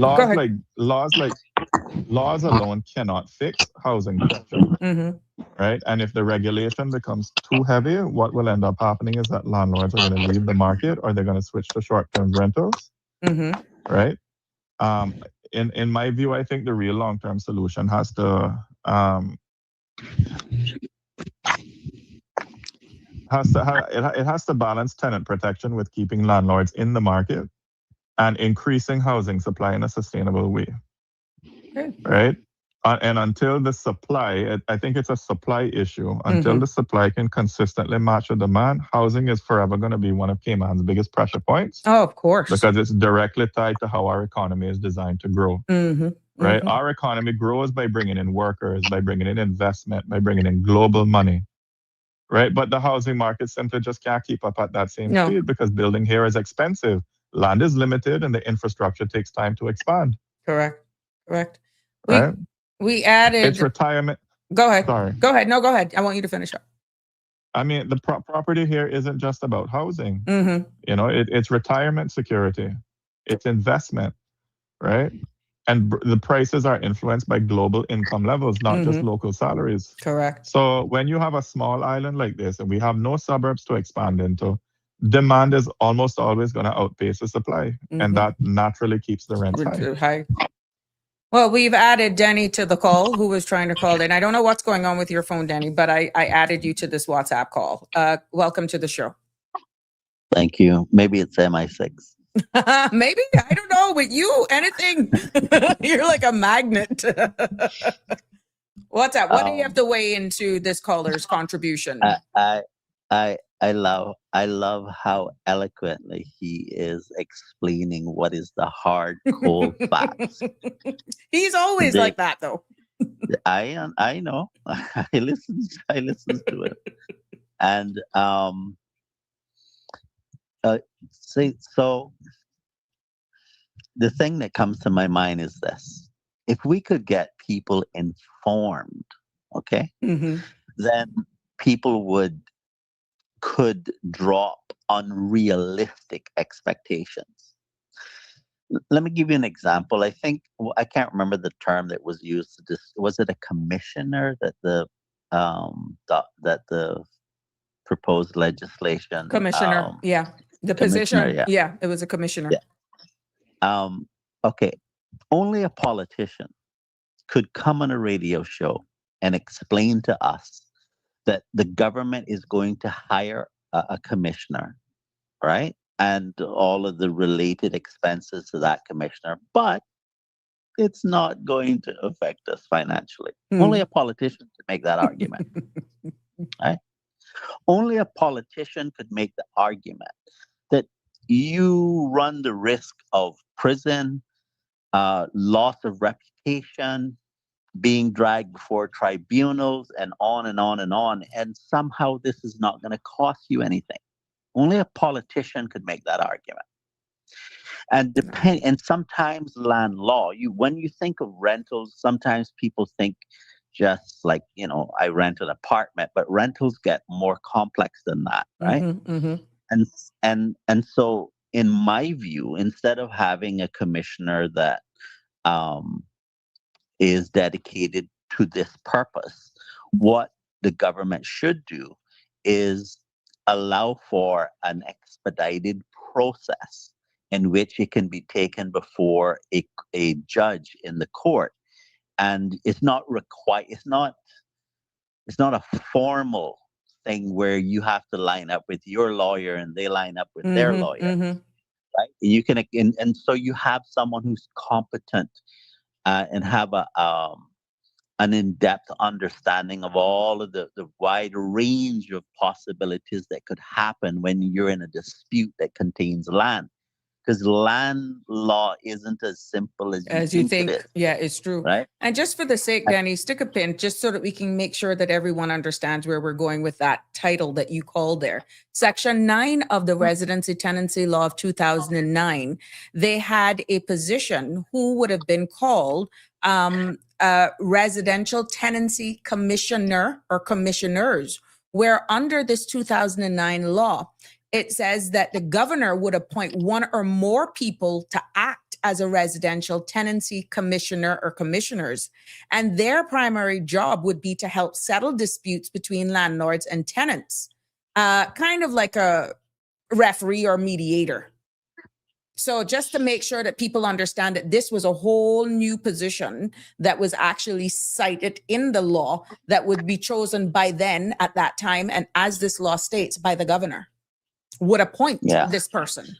S6: Laws alone cannot fix housing pressure, right? And if the regulation becomes too heavy, what will end up happening is that landlords are going to leave the market, or they're going to switch to short-term rentals, right? In my view, I think the real long-term solution has to balance tenant protection with keeping landlords in the market and increasing housing supply in a sustainable way. Right? And until the supply, I think it's a supply issue, until the supply can consistently match the demand, housing is forever going to be one of Cayman's biggest pressure points.
S4: Oh, of course.
S6: Because it's directly tied to how our economy is designed to grow. Right? Our economy grows by bringing in workers, by bringing in investment, by bringing in global money. Right? But the housing market simply just can't keep up at that same speed, because building here is expensive. Land is limited, and the infrastructure takes time to expand.
S4: Correct. We added.
S6: It's retirement.
S4: Go ahead.
S6: Sorry.
S4: Go ahead. No, go ahead. I want you to finish up.
S6: I mean, the property here isn't just about housing. It's retirement security. It's investment, right? And the prices are influenced by global income levels, not just local salaries.
S4: Correct.
S6: So when you have a small island like this, and we have no suburbs to expand into, demand is almost always going to outpace the supply, and that naturally keeps the rent high.
S4: Well, we've added Danny to the call, who was trying to call in. I don't know what's going on with your phone, Danny, but I added you to this WhatsApp call. Welcome to the show.
S7: Thank you. Maybe it's MI6.
S4: Maybe. I don't know. With you, anything. You're like a magnet. What's up? What do you have
S7: Um,
S4: to weigh into this caller's contribution?
S7: I love how eloquently he is explaining what is the hard, cold facts.
S4: He's always
S7: They,
S4: like that, though.
S7: I know. I listen to it, and see, so the thing that comes to my mind is this: if we could get people informed, okay,
S4: Mm-hmm.
S7: then people could drop unrealistic expectations. Let me give you an example. I think I can't remember the term that was used. Was it a commissioner that the proposed legislation?
S4: Commissioner. Yeah. The
S7: Commissioner,
S4: position.
S7: yeah,
S4: Yeah. It was a commissioner.
S7: um, okay. Only a politician could come on a radio show and explain to us that the government is going to hire a commissioner, right? And all of the related expenses to that commissioner, but it's not going to affect us financially. Only a politician could make that argument, right? Only a politician could make the argument that you run the risk of prison, loss of reputation, being dragged before tribunals, and on and on and on. And somehow this is not going to cost you anything. Only a politician could make that argument. And sometimes land law, when you think of rentals, sometimes people think just like, I rent an apartment, but rentals get more complex than that, right?
S4: Mm-hmm.
S7: And so in my view, instead of having a commissioner that is dedicated to this purpose, what the government should do is allow for an expedited process in which it can be taken before a judge in the court. And it's not a formal thing where you have to line up with your lawyer and they line up with their lawyer, right? You can, and so you have someone who's competent and have an in-depth understanding of all of the wide range of possibilities that could happen when you're in a dispute that contains land. Because land law isn't as simple as you think it is.
S4: Yeah, it's true.
S7: Right?
S4: And just for the sake, Danny, stick a pin just so that we can make sure that everyone understands where we're going with that title that you called there. Section 9 of the Residency Tenancy Law of 2009, they had a position who would have been called residential tenancy commissioner or commissioners, where under this 2009 law, it says that the governor would appoint one or more people to act as a residential tenancy commissioner or commissioners. And their primary job would be to help settle disputes between landlords and tenants, kind of like a referee or mediator. So just to make sure that people understand that this was a whole new position that was actually cited in the law that would be chosen by then at that time. And as this law states, by the governor would appoint this person.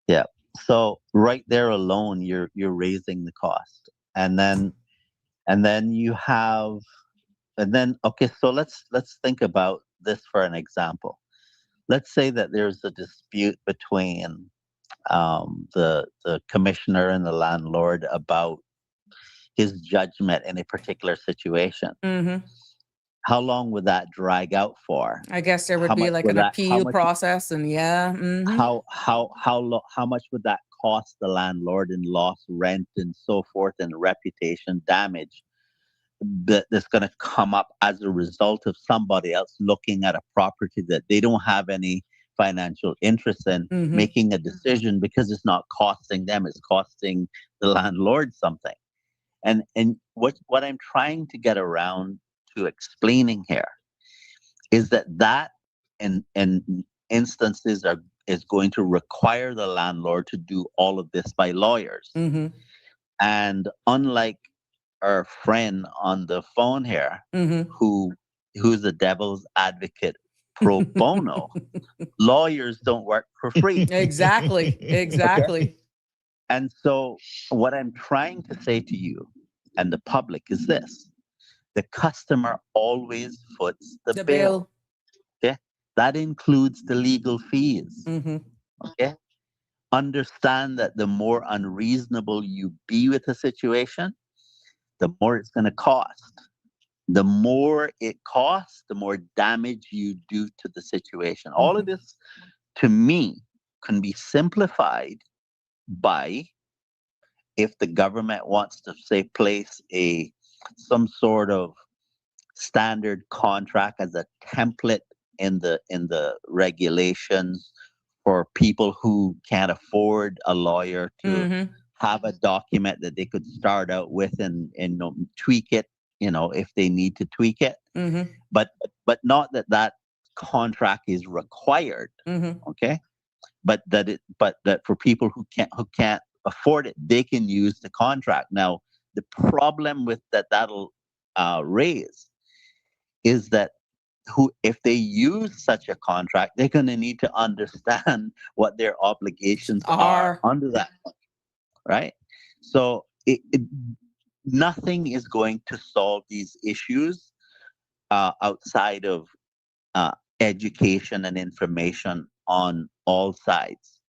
S7: Yeah. So right there alone, you're raising the cost. And then okay, so let's think about this for an example. Let's say that there's a dispute between the commissioner and the landlord about his judgment in a particular situation.
S4: Mm-hmm.
S7: How long would that drag out for?
S4: I guess there would be like an appeal process, and
S7: how much would that cost the landlord in lost rent and so forth, and reputation damage that's going to come up as a result of somebody else looking at a property that they don't have any financial interest in, making a decision because it's not costing them, it's costing the landlord something. And what I'm trying to get around to explaining here is that in instances is going to require the landlord to do all of this by lawyers. And unlike our friend on the phone here, who's the devil's advocate pro bono, lawyers don't work for free.
S4: Exactly.
S7: Okay? And so what I'm trying to say to you and the public is this: the customer always foots the
S4: The
S7: bill.
S4: bill.
S7: Okay, that includes the legal fees.
S4: Mm-hmm.
S7: Okay, understand that the more unreasonable you be with a situation, the more it's going to cost. The more it costs, the more damage you do to the situation. All of this, to me, can be simplified by, if the government wants to say place some sort of standard contract as a template in the regulations for people who can't afford a lawyer to
S4: Mm-hmm.
S7: have a document that they could start out with and tweak it, if they need to tweak it.
S4: Mm-hmm.
S7: But not that contract is required.
S4: Mm-hmm.
S7: Okay, but that for people who can't afford it, they can use the contract. Now, the problem with that'll raise is that if they use such a contract, they're going to need to understand what their obligations are
S4: Are.
S7: under that, right? So nothing is going to solve these issues outside of education and information on all sides.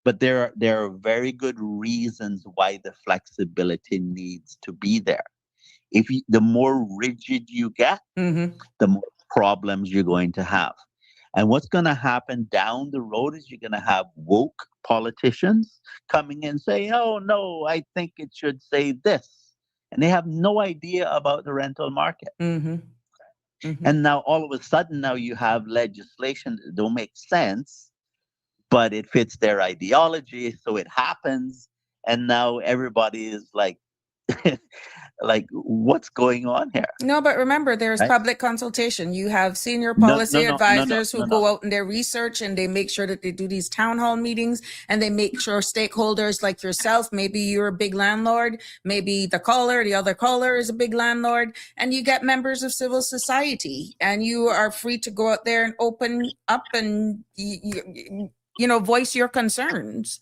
S7: But there are very good reasons why the flexibility needs to be there. The more rigid you get,
S4: Mm-hmm.
S7: the more problems you're going to have. And what's going to happen down the road is you're going to have woke politicians coming in saying, "Oh no, I think it should say this," and they have no idea about the rental market.
S4: Mm-hmm. Mm-hmm.
S7: And now all of a sudden, now you have legislation that don't make sense, but it fits their ideology, so it happens. And now everybody is like, like, what's going on here?
S4: No, but remember, there's
S7: Right?
S4: public consultation. You have senior
S7: No,
S4: policy
S7: no, no, no, no,
S4: advisors who
S7: no,
S4: go
S7: no.
S4: out and they research and they make sure that they do these town hall meetings and they make sure stakeholders like yourself, maybe you're a big landlord, maybe the other caller is a big landlord, and you get members of civil society and you are free to go out there and open up and, voice your concerns.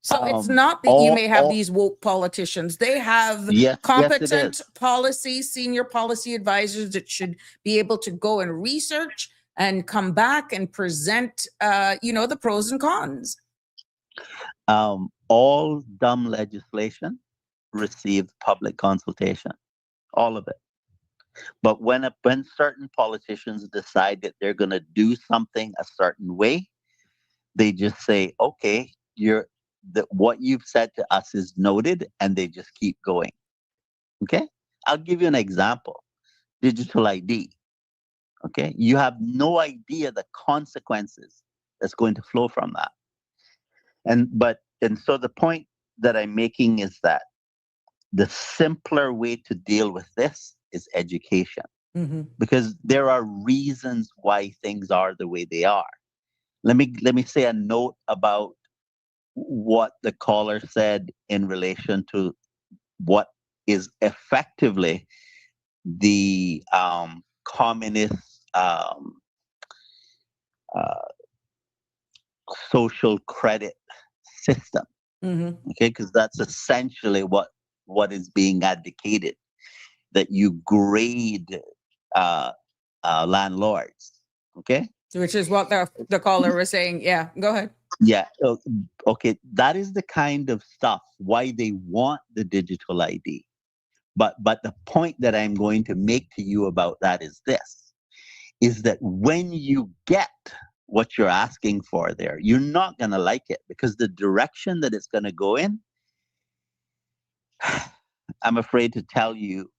S4: So it's not that you may have these woke politicians. They have
S7: Yes, it
S4: competent
S7: is.
S4: senior policy advisors that should be able to go and research and come back and present, the pros and cons.
S7: All dumb legislation received public consultation, all of it. But when certain politicians decide that they're going to do something a certain way, they just say, "Okay, what you've said to us is noted," and they just keep going. Okay, I'll give you an example: digital ID. Okay, you have no idea the consequences that's going to flow from that. And so the point that I'm making is that the simpler way to deal with this is education, because there are reasons why things are the way they are. Let me say a note about what the caller said in relation to what is effectively the communist uh, social credit system. Okay, because that's essentially what is being advocated, that you grade landlords. Okay,
S4: Which is what the caller was saying. Yeah, go ahead.
S7: yeah. Okay, that is the kind of stuff why they want the digital ID. But the point that I'm going to make to you about that is this: is that when you get what you're asking for there, you're not going to like it, because the direction that it's going to go in, I'm afraid to tell you,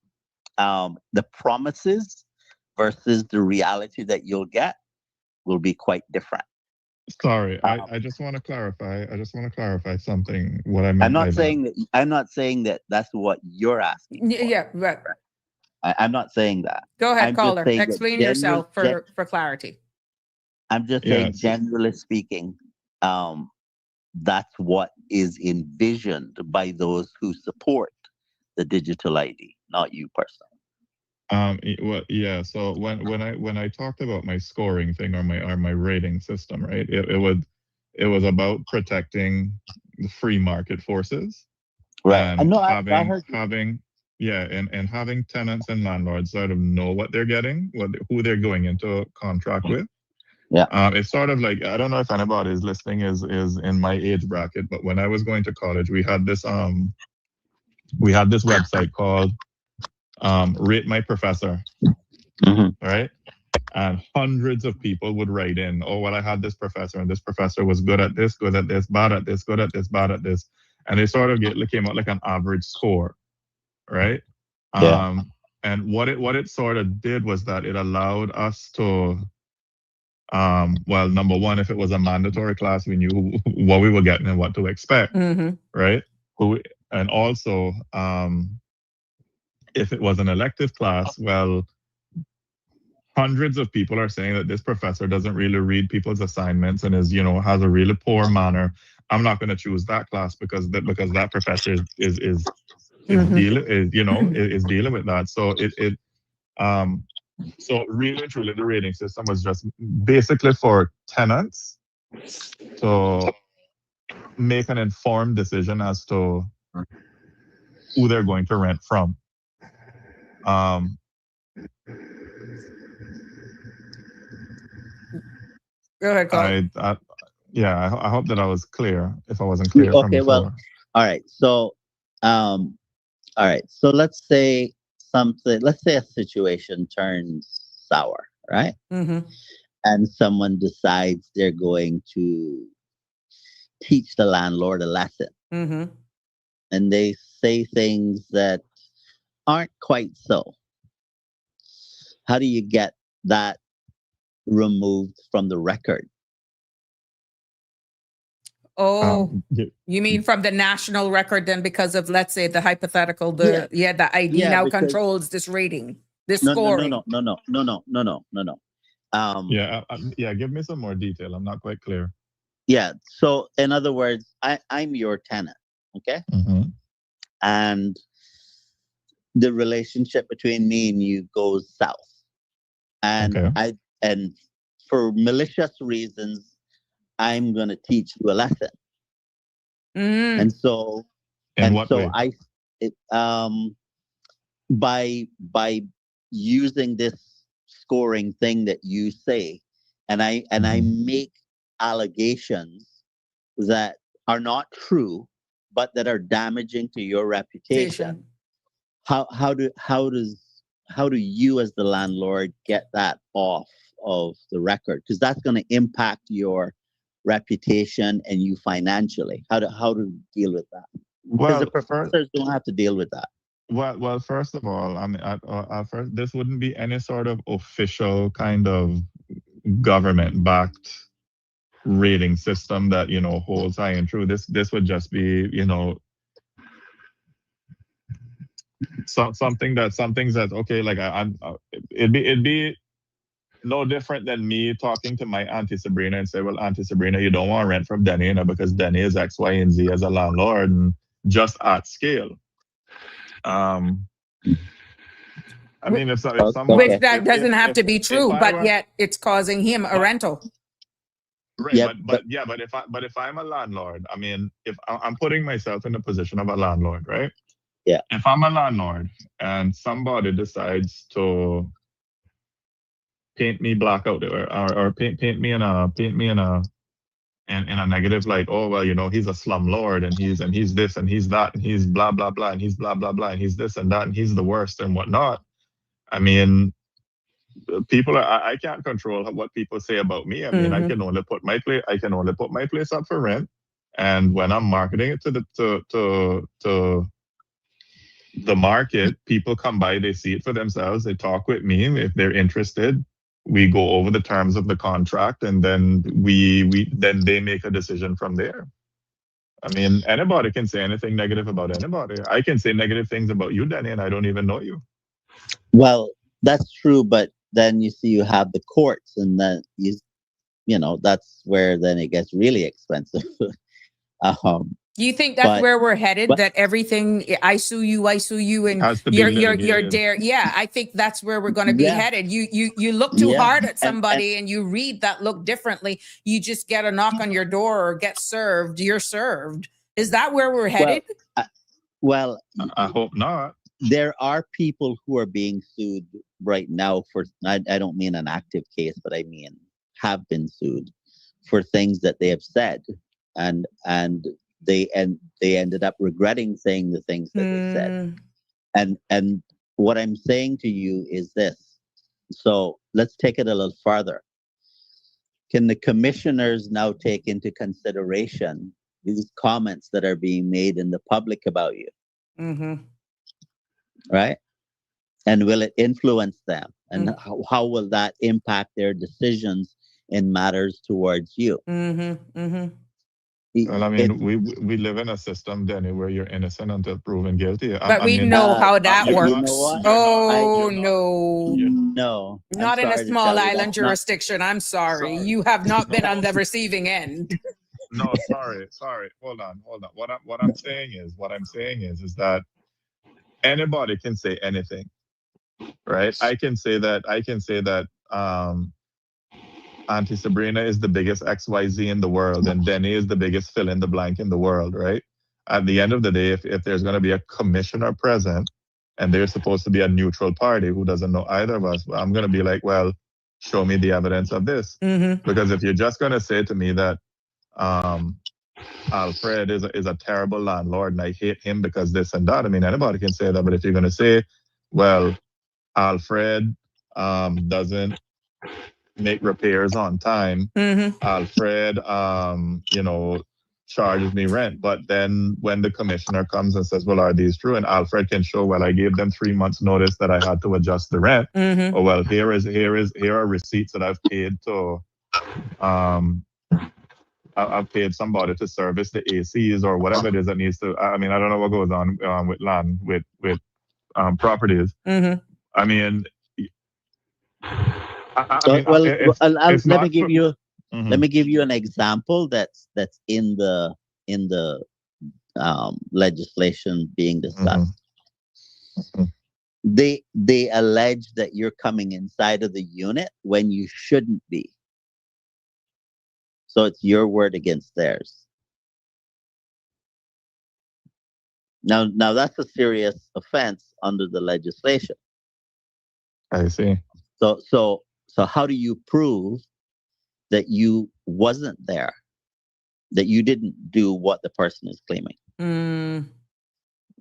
S7: the promises versus the reality that you'll get will be quite different.
S6: Sorry, I just want to clarify. I just want to clarify something. What I meant
S7: I'm not
S6: by
S7: saying that. I'm not saying that that's what you're asking for.
S4: Yeah, right.
S7: I'm not saying that.
S4: Go ahead,
S7: I'm
S4: caller.
S7: just saying that
S4: Explain yourself for clarity.
S7: I'm just saying,
S6: Yes.
S7: generally speaking, that's what is envisioned by those who support the digital ID, not you personally.
S6: Well, yeah. So when I talked about my scoring thing, or my rating system, right? It was about protecting the free market forces,
S7: Right.
S6: and
S7: I know. I heard you.
S6: yeah, and having tenants and landlords sort of know what they're getting, who they're going into a contract with.
S7: Yeah.
S6: It's sort of like, I don't know if anybody is listening is in my age bracket, but when I was going to college, we had this website called Rate My Professor, right? And hundreds of people would write in, oh, well, I had this professor, and this professor was good at this, bad at this, good at this, bad at this. And they sort of came out like an average score, right?
S7: Yeah.
S6: And what it sort of did was that it allowed us to, well, number one, if it was a mandatory class, we knew what we were getting and what to expect, right? And also, if it was an elective class, well, hundreds of people are saying that this professor doesn't really read people's assignments and is, has a really poor manner. I'm not going to choose that class because that professor is dealing with that. So so really and truly, the rating system was just basically for tenants to make an informed decision as to who they're going to rent from.
S4: Go ahead, Carl.
S6: I hope that I was clear. If I wasn't clear from before.
S7: Well, all right. So, all right. So let's say a situation turns sour, right? And someone decides they're going to teach the landlord a lesson. And they say things that aren't quite so. How do you get that removed from the record?
S4: You mean from the national record then, because of, let's say, the hypothetical, the ID now controls this rating, this scoring.
S7: No.
S6: Give me some more detail. I'm not quite clear.
S7: Yeah. So in other words, I'm your tenant. Okay. And the relationship between me and you goes south. And and for malicious reasons, I'm going to teach you a lesson. And so, by using this scoring thing that you say, and I make allegations that are not true, but that are damaging to your reputation. How do you as the landlord get that off of the record? Because that's going to impact your reputation and you financially. How to deal with that? Because the professors don't have to deal with that.
S6: Well, first of all, I mean, first, this wouldn't be any sort of official kind of government-backed rating system that holds high and true. This would just be something that okay. Like it'd be no different than me talking to my Auntie Sabrina and say, well, Auntie Sabrina, you don't want to rent from Denny, because Denny is X, Y, and Z as a landlord, and just at scale. I mean, if someone,
S4: which that doesn't have to be true, but yet it's causing him a rental.
S6: Right, but if I'm a landlord, I mean, if I'm putting myself in the position of a landlord, right?
S7: Yeah.
S6: If I'm a landlord and somebody decides to paint me black out there, or paint me in a negative light, oh well, he's a slumlord and he's this and he's that and he's blah blah blah and he's blah blah blah and he's this and that and he's the worst and whatnot. I mean, people I can't control what people say about me. I mean, I can only put my place up for rent, and when I'm marketing it to the market, people come by, they see it for themselves, they talk with me. If they're interested, we go over the terms of the contract, and then then they make a decision from there. I mean, anybody can say anything negative about anybody. I can say negative things about you, Danny, and I don't even know you.
S7: Well, that's true, but then you see you have the courts, and then that's where then it gets really expensive.
S4: You think that's where we're headed? That everything, I sue you, and you're there. Yeah, I think that's where we're going to be headed. You look too hard at somebody, and you read that look differently. You just get a knock on your door or get served. You're served. Is that where we're headed?
S6: I hope not.
S7: there are people who are being sued right now for, I don't mean an active case, but I mean have been sued for things that they have said, and they ended up regretting saying the things that they said. And what I'm saying to you is this. So let's take it a little farther. Can the commissioners now take into consideration these comments that are being made in the public about you? Right? And will it influence them? And how will that impact their decisions in matters towards you?
S6: Well, I mean, we live in a system, Danny, where you're innocent until proven guilty.
S2: But we
S6: mean,
S2: know how that
S7: you
S2: works.
S7: know what?
S2: Oh, no.
S7: No, I'm
S2: Not in a
S7: sorry to
S2: small
S7: tell you,
S2: island
S7: that's not.
S2: jurisdiction. I'm sorry.
S6: Sorry.
S2: You have not been
S6: No.
S2: on the receiving end.
S6: No, sorry. Hold on. What I'm saying is that anybody can say anything, right? I can say that Auntie Sabrina is the biggest XYZ in the world, and Denny is the biggest fill in the blank in the world, right? At the end of the day, if there's going to be a commissioner present and there's supposed to be a neutral party who doesn't know either of us, I'm going to be like, well, show me the evidence of this. Because if you're just going to say to me that Alfred is a terrible landlord and I hate him because this and that, I mean, anybody can say that. But if you're going to say, well, Alfred doesn't make repairs on time. Alfred, charges me rent. But then when the commissioner comes and says, well, are these true? And Alfred can show, well, I gave them 3 months notice that I had to adjust the rent. Or well, here are receipts that I've paid to, I've paid somebody to service the ACs or whatever it is that needs to, I mean, I don't know what goes on with land, with properties. I mean,
S7: let me give you let me give you an example that's in the legislation being discussed. They allege that you're coming inside of the unit when you shouldn't be. So it's your word against theirs. Now that's a serious offense under the legislation.
S6: I see.
S7: So how do you prove that you wasn't there, that you didn't do what the person is claiming?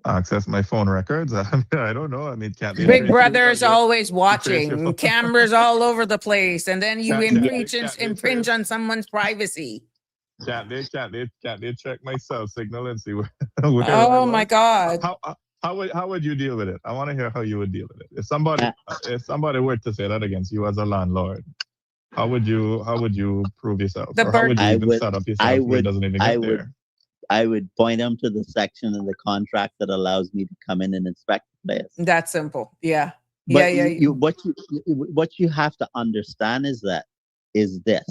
S6: Access my phone records. I don't know. I mean, can't they
S2: Big
S6: trace
S2: Brother's
S6: your,
S2: always
S6: trace your
S2: watching,
S6: phone?
S2: cameras all over the place, and then you
S6: Can't they
S2: infringe
S6: trace?
S2: on someone's privacy.
S6: Can't they check my cell signal and see where I was?
S2: Oh my God.
S6: How would you deal with it? I want to hear how you would deal with it. If somebody were to say that against you as a landlord, how would you prove yourself? Or how would you even set up yourself where it doesn't even get there?
S7: I would point them to the section in the contract that allows me to come in and inspect the place.
S2: That's simple. Yeah.
S7: But what you have to understand is this.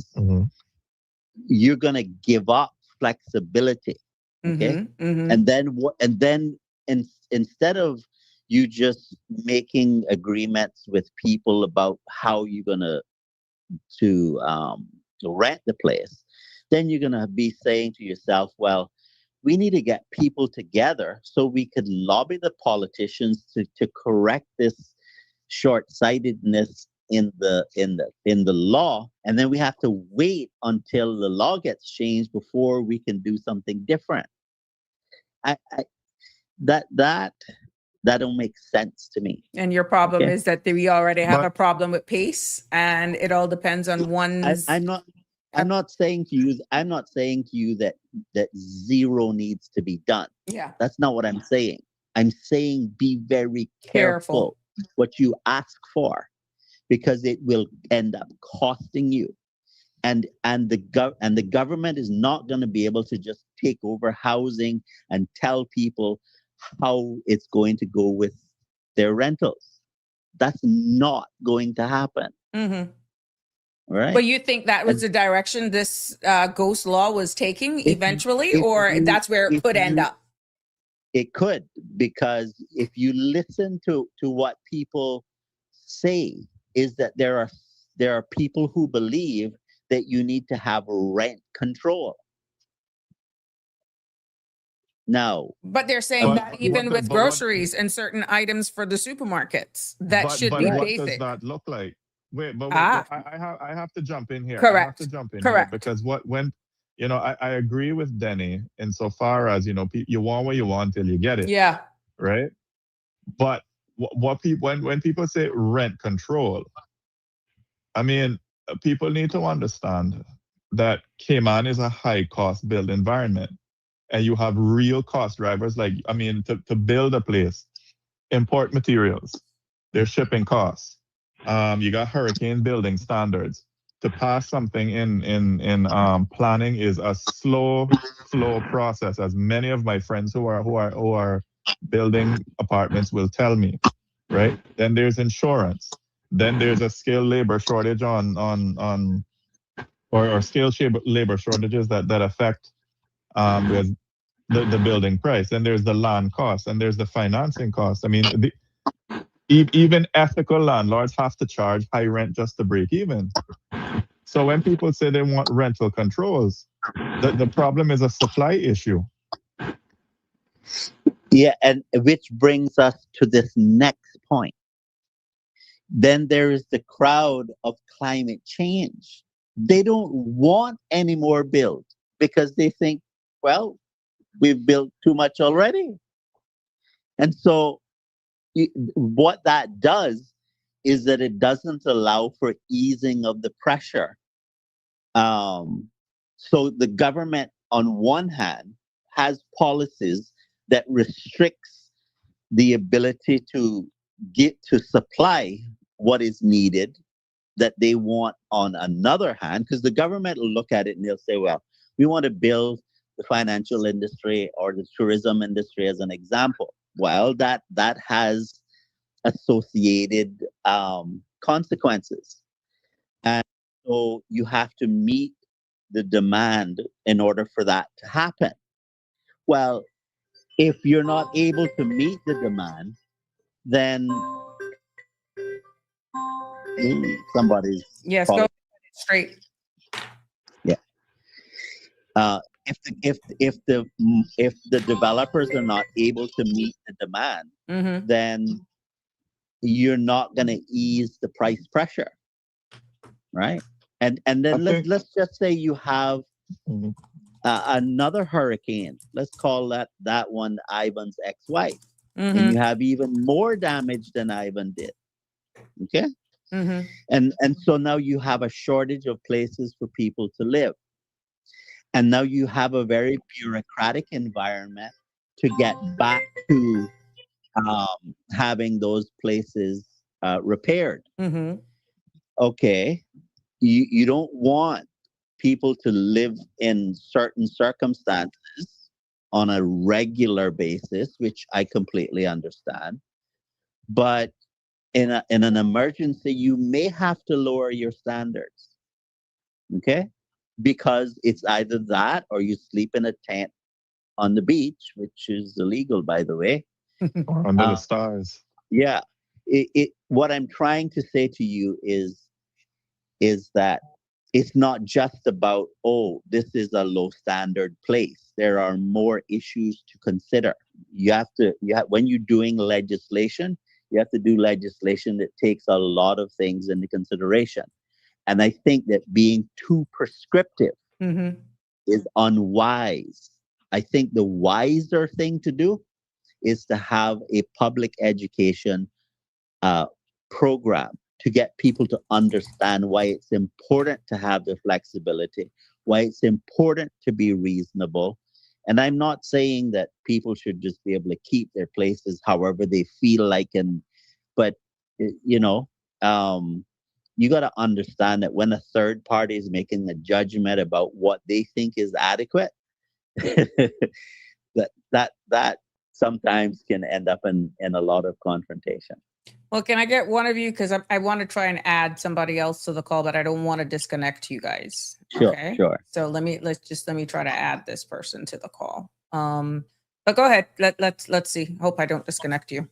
S7: You're gonna give up flexibility. Okay. And then instead of you just making agreements with people about how you're gonna to rent the place, then you're gonna be saying to yourself, well, we need to get people together so we could lobby the politicians to correct this short-sightedness in the law, and then we have to wait until the law gets changed before we can do something different. That don't make sense to me.
S2: And your problem is that we already have a problem with pace, and it all depends on one's.
S7: I'm not saying to you that zero needs to be done.
S2: Yeah.
S7: That's not what I'm saying. I'm saying be very careful what you ask for, because it will end up costing you. And the government is not going to be able to just take over housing and tell people how it's going to go with their rentals. That's not going to happen. Right.
S2: But you think that was the direction this ghost law was taking eventually, or that's where it could end up?
S7: It could, because if you listen to what people say, is that there are people who believe that you need to have rent control. No.
S4: But they're saying
S6: But
S4: that even with
S6: but what
S4: groceries and certain items for the supermarkets, that should
S6: but
S4: be
S6: what does
S4: basic.
S6: that look like? Wait,
S4: Ah,
S6: I have to jump in here. I have to
S4: correct.
S6: jump in here
S4: Correct.
S6: because I agree with Denny insofar as you want what you want till you get it,
S4: Yeah.
S6: right? But what people when people say rent control, I mean, people need to understand that Cayman is a high cost built environment, and you have real cost drivers. Like, I mean, to build a place, import materials, there's shipping costs. You got hurricane building standards. To pass something in planning is a slow process, as many of my friends who are building apartments will tell me, right? Then there's insurance. Then there's a skilled labor shortage or skilled labor shortages that affect with the building price. And there's the land cost, and there's the financing cost. I mean, even ethical landlords have to charge high rent just to break even. So when people say they want rental controls, the problem is a supply issue.
S7: Yeah, and which brings us to this next point. Then there is the crowd of climate change. They don't want any more build because they think, well, we've built too much already. And so what that does is that it doesn't allow for easing of the pressure. So the government, on one hand, has policies that restricts the ability to get to supply what is needed that they want on another hand, because the government will look at it and they'll say, well, we want to build the financial industry or the tourism industry as an example. Well, that has associated consequences. And so you have to meet the demand in order for that to happen. Well, if you're not able to meet the demand, then somebody's
S4: Yes,
S7: calling.
S4: go straight.
S7: Yeah. If the developers are not able to meet the demand,
S4: Mm-hmm.
S7: then you're not going to ease the price pressure, right? And then let's just say you have
S6: Mhm.
S7: another hurricane. Let's call that one Ivan's ex-wife, and
S4: Mm-hmm.
S7: you have even more damage than Ivan did. Okay,
S4: Mm-hmm.
S7: and so now you have a shortage of places for people to live, and now you have a very bureaucratic environment to get back to having those places repaired.
S4: Mm-hmm.
S7: Okay, you don't want people to live in certain circumstances on a regular basis, which I completely understand. But in an emergency, you may have to lower your standards. Okay, because it's either that or you sleep in a tent on the beach, which is illegal, by the way.
S6: Or under the stars.
S7: Yeah, what I'm trying to say to you is that it's not just about, oh, this is a low standard place. There are more issues to consider. When you're doing legislation, you have to do legislation that takes a lot of things into consideration. And I think that being too prescriptive
S4: Mm-hmm.
S7: is unwise. I think the wiser thing to do is to have a public education program to get people to understand why it's important to have the flexibility, why it's important to be reasonable. And I'm not saying that people should just be able to keep their places however they feel like, but you know, you got to understand that when a third party is making a judgment about what they think is adequate, that sometimes can end up in a lot of confrontation.
S4: Well, can I get one of you? Because I want to try and add somebody else to the call, but I don't want to disconnect you guys.
S7: Sure,
S4: Okay.
S7: sure.
S4: So let me try to add this person to the call. But go ahead. Let's see. Hope I don't disconnect you.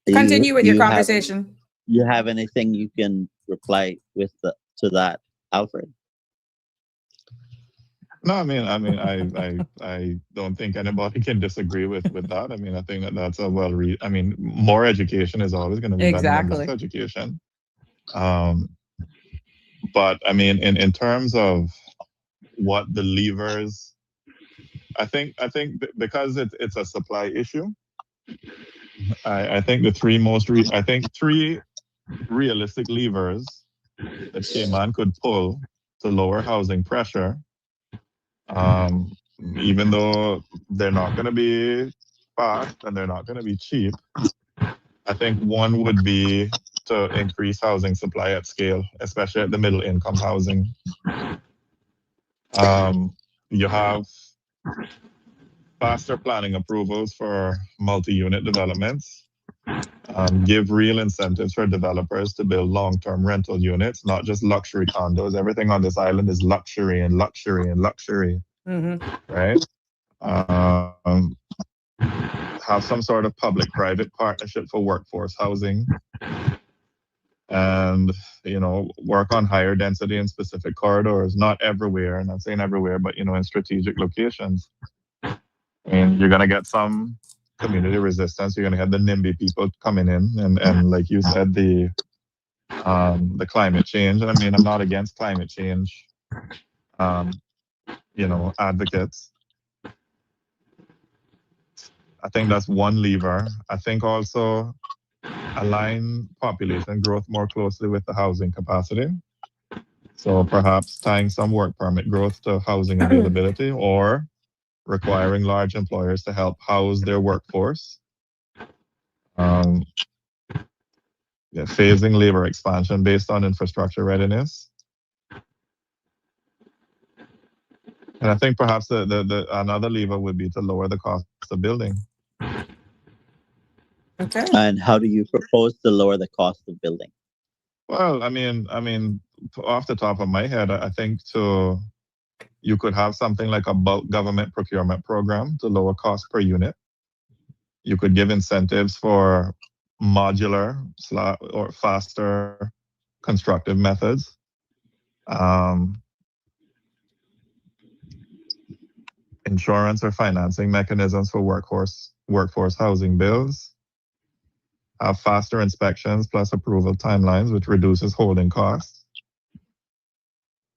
S4: Continue with your conversation.
S7: You have anything you can reply to that, Alfred?
S6: No, I don't think anybody can disagree with that. I mean, I think that that's a I mean, more education is always going to be better than less
S4: Exactly.
S6: education. Um, but I mean, in terms of what the levers, because it's a supply issue. I think I think three realistic levers that Cayman could pull to lower housing pressure. Um, Even though they're not going to be fast and they're not going to be cheap, I think one would be to increase housing supply at scale, especially at the middle income housing. You have faster planning approvals for multi-unit developments. Give real incentives for developers to build long-term rental units, not just luxury condos. Everything on this island is luxury and luxury and luxury, right? Um, have some sort of public-private partnership for workforce housing, and work on higher density in specific corridors. Not everywhere, I'm not saying everywhere, but in strategic locations. And you're gonna get some community resistance. You're gonna have the NIMBY people coming in, and like you said, the climate change. And I mean, I'm not against climate change, advocates. I think that's one lever. I think also align population growth more closely with the housing capacity. So perhaps tying some work permit growth to housing availability, or requiring large employers to help house their workforce. Phasing labor expansion based on infrastructure readiness. And I think perhaps the another lever would be to lower the cost of building.
S4: Okay.
S7: And how do you propose to lower the cost of building?
S6: Well, I mean, off the top of my head, I think you could have something like a bulk government procurement program to lower cost per unit. You could give incentives for modular or faster constructive methods. Insurance or financing mechanisms for workforce housing bills. Have faster inspections plus approval timelines, which reduces holding costs.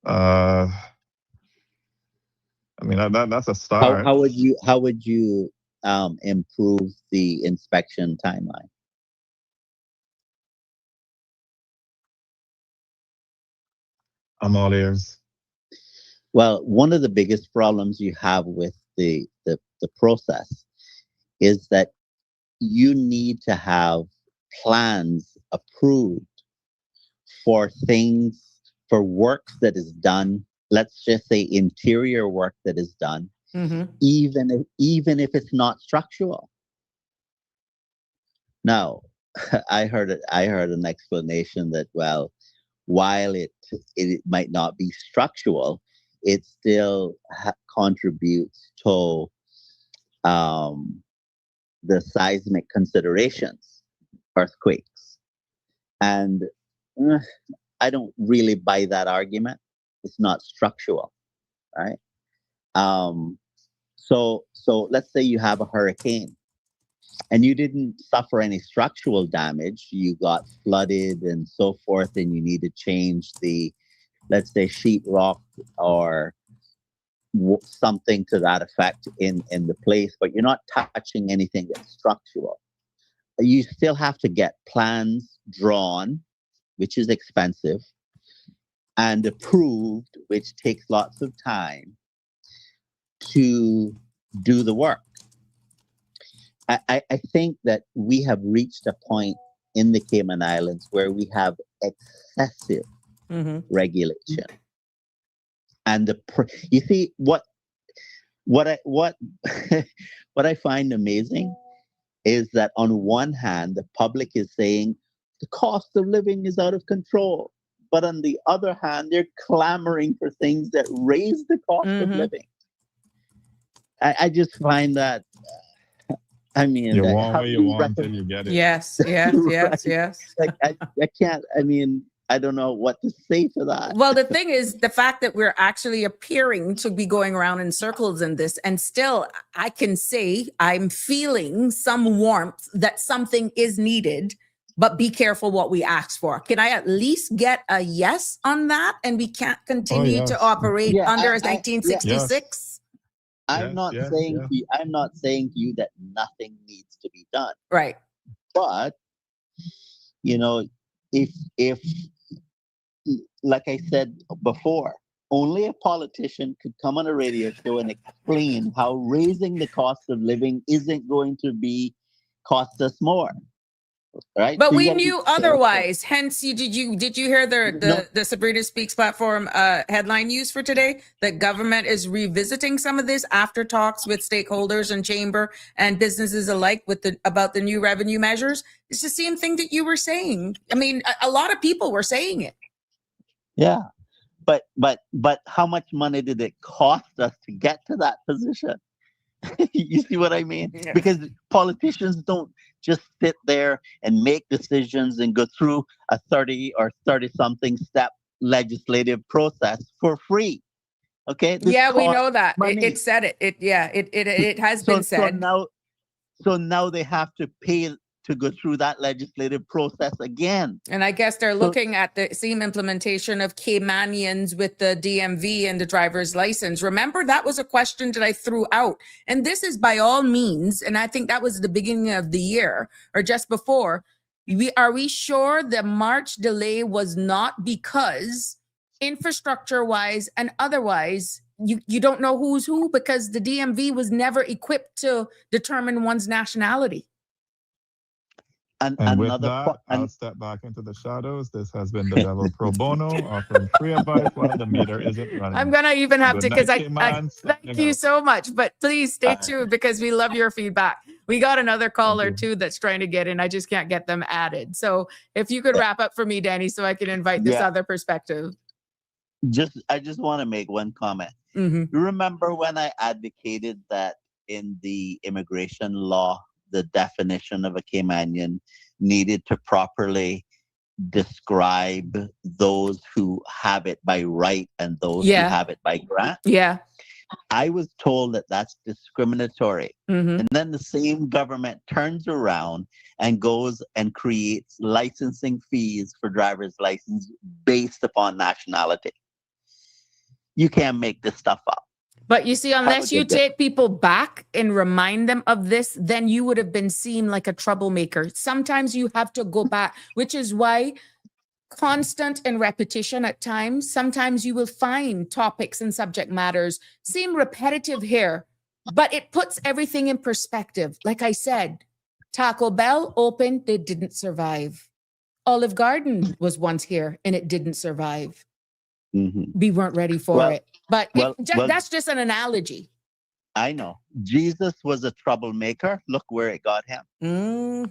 S6: I mean, that's a start.
S7: How would you improve the inspection timeline?
S6: I'm all ears.
S7: Well, one of the biggest problems you have with the process is that you need to have plans approved for work that is done. Let's just say interior work that is done, even if it's not structural. Now, I heard an explanation that, well, while it might not be structural, it still contributes to the seismic considerations, earthquakes. And I don't really buy that argument. It's not structural, right? So let's say you have a hurricane and you didn't suffer any structural damage. You got flooded and so forth, and you need to change the, let's say, sheetrock or something to that effect in the place, but you're not touching anything that's structural. You still have to get plans drawn, which is expensive, and approved, which takes lots of time to do the work. I think that we have reached a point in the Cayman Islands where we have excessive regulation. And you see what I what I find amazing is that on one hand, the public is saying the cost of living is out of control, but on the other hand, they're clamoring for things that raise the cost of living. I just find that. I mean,
S6: you want what you want till you get it.
S4: Yes.
S7: Like I can't. I mean, I don't know what to say to that.
S4: Well, the thing is, the fact that we're actually appearing to be going around in circles in this, and still I can say I'm feeling some warmth that something is needed, but be careful what we ask for. Can I at least get a yes on that? And we can't continue to
S6: yes.
S4: operate
S7: Yeah,
S4: under
S7: yeah.
S4: 1966?
S7: I'm
S6: Yes,
S7: not
S6: yes,
S7: saying
S6: yes.
S7: to you, I'm not saying to you that nothing needs to be done.
S4: Right.
S7: But you know, if like I said before, only a politician could come on a radio show and explain how raising the cost of living isn't going to be cost us more. Right?
S4: But
S7: So you
S4: we
S7: gotta be
S4: knew
S7: careful.
S4: otherwise. Hence, did you hear
S7: No.
S4: the Sabrina Speaks platform headline news for today? That government is revisiting some of this after talks with stakeholders and chamber and businesses alike about the new revenue measures. It's the same thing that you were saying. I mean, a lot of people were saying it.
S7: Yeah. But how much money did it cost us to get to that position? You see what I mean?
S4: Yeah.
S7: Because politicians don't just sit there and make decisions and go through a 30 or 30 something step legislative process for free. Okay? This
S4: Yeah, we
S7: costs
S4: know that.
S7: money.
S4: It said it. It has been said.
S7: So now they have to pay to go through that legislative process again.
S4: And I guess they're looking at the same implementation of Caymanians with the DMV and the driver's license. Remember, that was a question that I threw out. And this is by all means, and I think that was the beginning of the year or just before. Are we sure the March delay was not because infrastructure wise and otherwise, you don't know who's who because the DMV was never equipped to determine one's nationality?
S7: And
S6: with
S7: another
S6: that, I'll step back into the shadows. This has been the devil pro bono, offering free advice while the meter isn't running.
S4: I'm gonna even have to, because
S6: Cayman,
S4: thank you so much. But please stay tuned because we love your feedback. We got another caller too that's trying to get in. I just can't get them added. So if you could wrap up for me, Danny, so I can invite this other perspective.
S7: I just want to make one comment. You remember when I advocated that in the immigration law, the definition of a Caymanian needed to properly describe those who have it by right and those who have it by grant?
S4: Yeah.
S7: I was told that that's discriminatory. And then the same government turns around and goes and creates licensing fees for driver's license based upon nationality. You can't make this stuff up.
S4: But you see, unless you take people back and remind them of this, then you would have been seen like a troublemaker. Sometimes you have to go back, which is why constant and repetition at times, sometimes you will find topics and subject matters seem repetitive here, but it puts everything in perspective. Like I said, Taco Bell opened, they didn't survive. Olive Garden was once here and it didn't survive. We weren't ready for it. But that's just an analogy.
S7: I know. Jesus was a troublemaker. Look where it got him.
S4: Oh,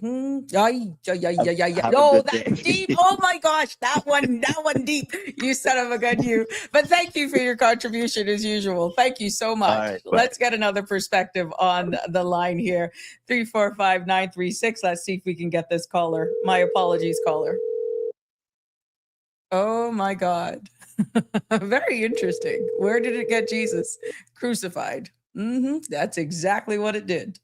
S4: that's deep. Oh my gosh, that one deep. You son of a gun, you. But thank you for your contribution as usual. Thank you so much.
S7: Right,
S4: Let's get another perspective on the line here. 345-936. Let's see if we can get this caller. My apologies, caller. Oh my God. Very interesting. Where did it get Jesus? Crucified. That's exactly what it did.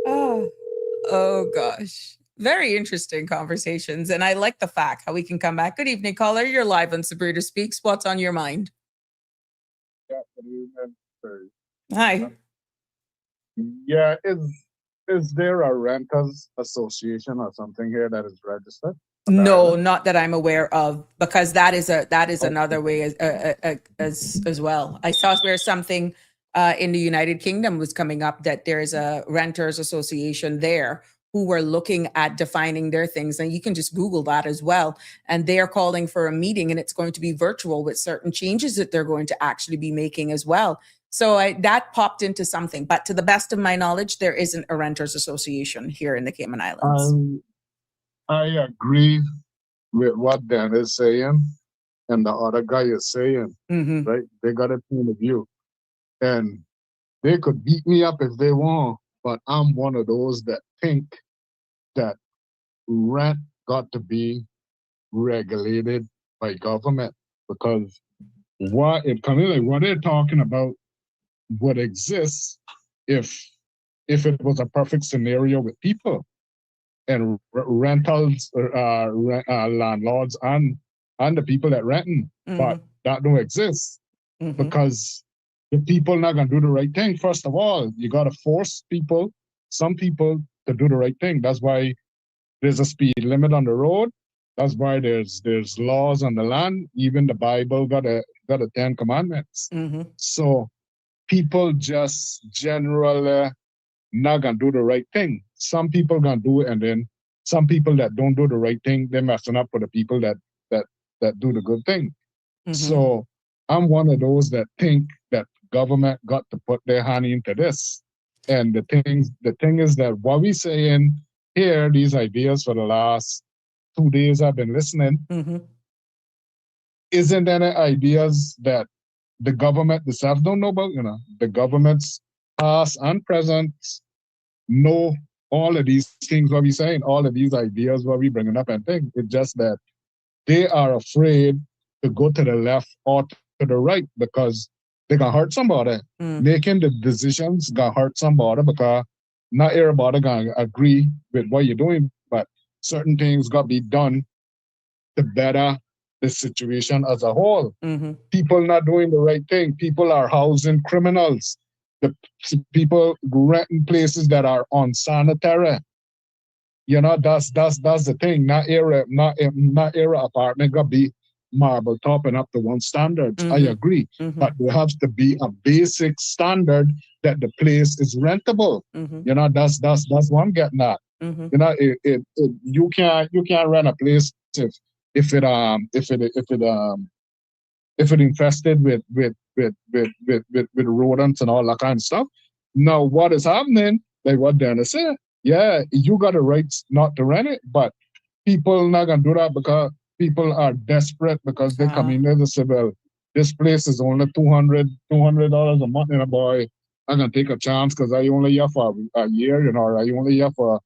S4: Oh gosh. Very interesting conversations. And I like the fact how we can come back. Good evening, caller. You're live on Sabrina Speaks. What's on your mind?
S8: Yeah, good evening.
S4: Hi.
S8: Yeah, is there a renters association or something here that is registered?
S4: No, not that I'm aware of, because that is another way as well. I saw where something in the United Kingdom was coming up that there's a renters association there who were looking at defining their things, and you can just Google that as well. And they are calling for a meeting, and it's going to be virtual with certain changes that they're going to actually be making as well. So that popped into something, but to the best of my knowledge, there isn't a renters association here in the Cayman Islands.
S8: I agree with what Dan is saying and the other guy is saying, right? They got a point of view. And they could beat me up if they want, but I'm one of those that think that rent got to be regulated by government, because what they're talking about would exist if it was a perfect scenario with people and rentals, landlords and the people that renting, but that don't exist because the people not gonna do the right thing. First of all, you gotta force some people to do the right thing. That's why there's a speed limit on the road. That's why there's laws on the land. Even the Bible got a 10 commandments. So people just generally not gonna do the right thing. Some people gonna do it, and then some people that don't do the right thing, they're messing up for the people that do the good thing. So I'm one of those that think that government got to put their hand into this. And the thing is that what we saying here, these ideas for the last 2 days I've been listening, isn't any ideas that the government themselves don't know about. The governments past and present know all of these things what we saying, all of these ideas what we bringing up and things. It's just that they are afraid to go to the left or to the right because they can hurt somebody. Making the decisions can hurt somebody because not everybody gonna agree with what you're doing, but certain things got to be done to better the situation as a whole. People not doing the right thing. People are housing criminals. The people renting places that are unsanitary. That's the thing. Not era apartment got to be marble top and up to one standard. I agree, but there has to be a basic standard that the place is rentable. That's what I'm getting at. You can't rent a place if it infested with rodents and all that kind of stuff. Now, what is happening? Like what Dennis said, yeah, you got a right not to rent it, but people not gonna do that because people are desperate because they come in there to say, well, this place is only $200 a month, and boy, I'm gonna take a chance because I only here for a year, or I only here for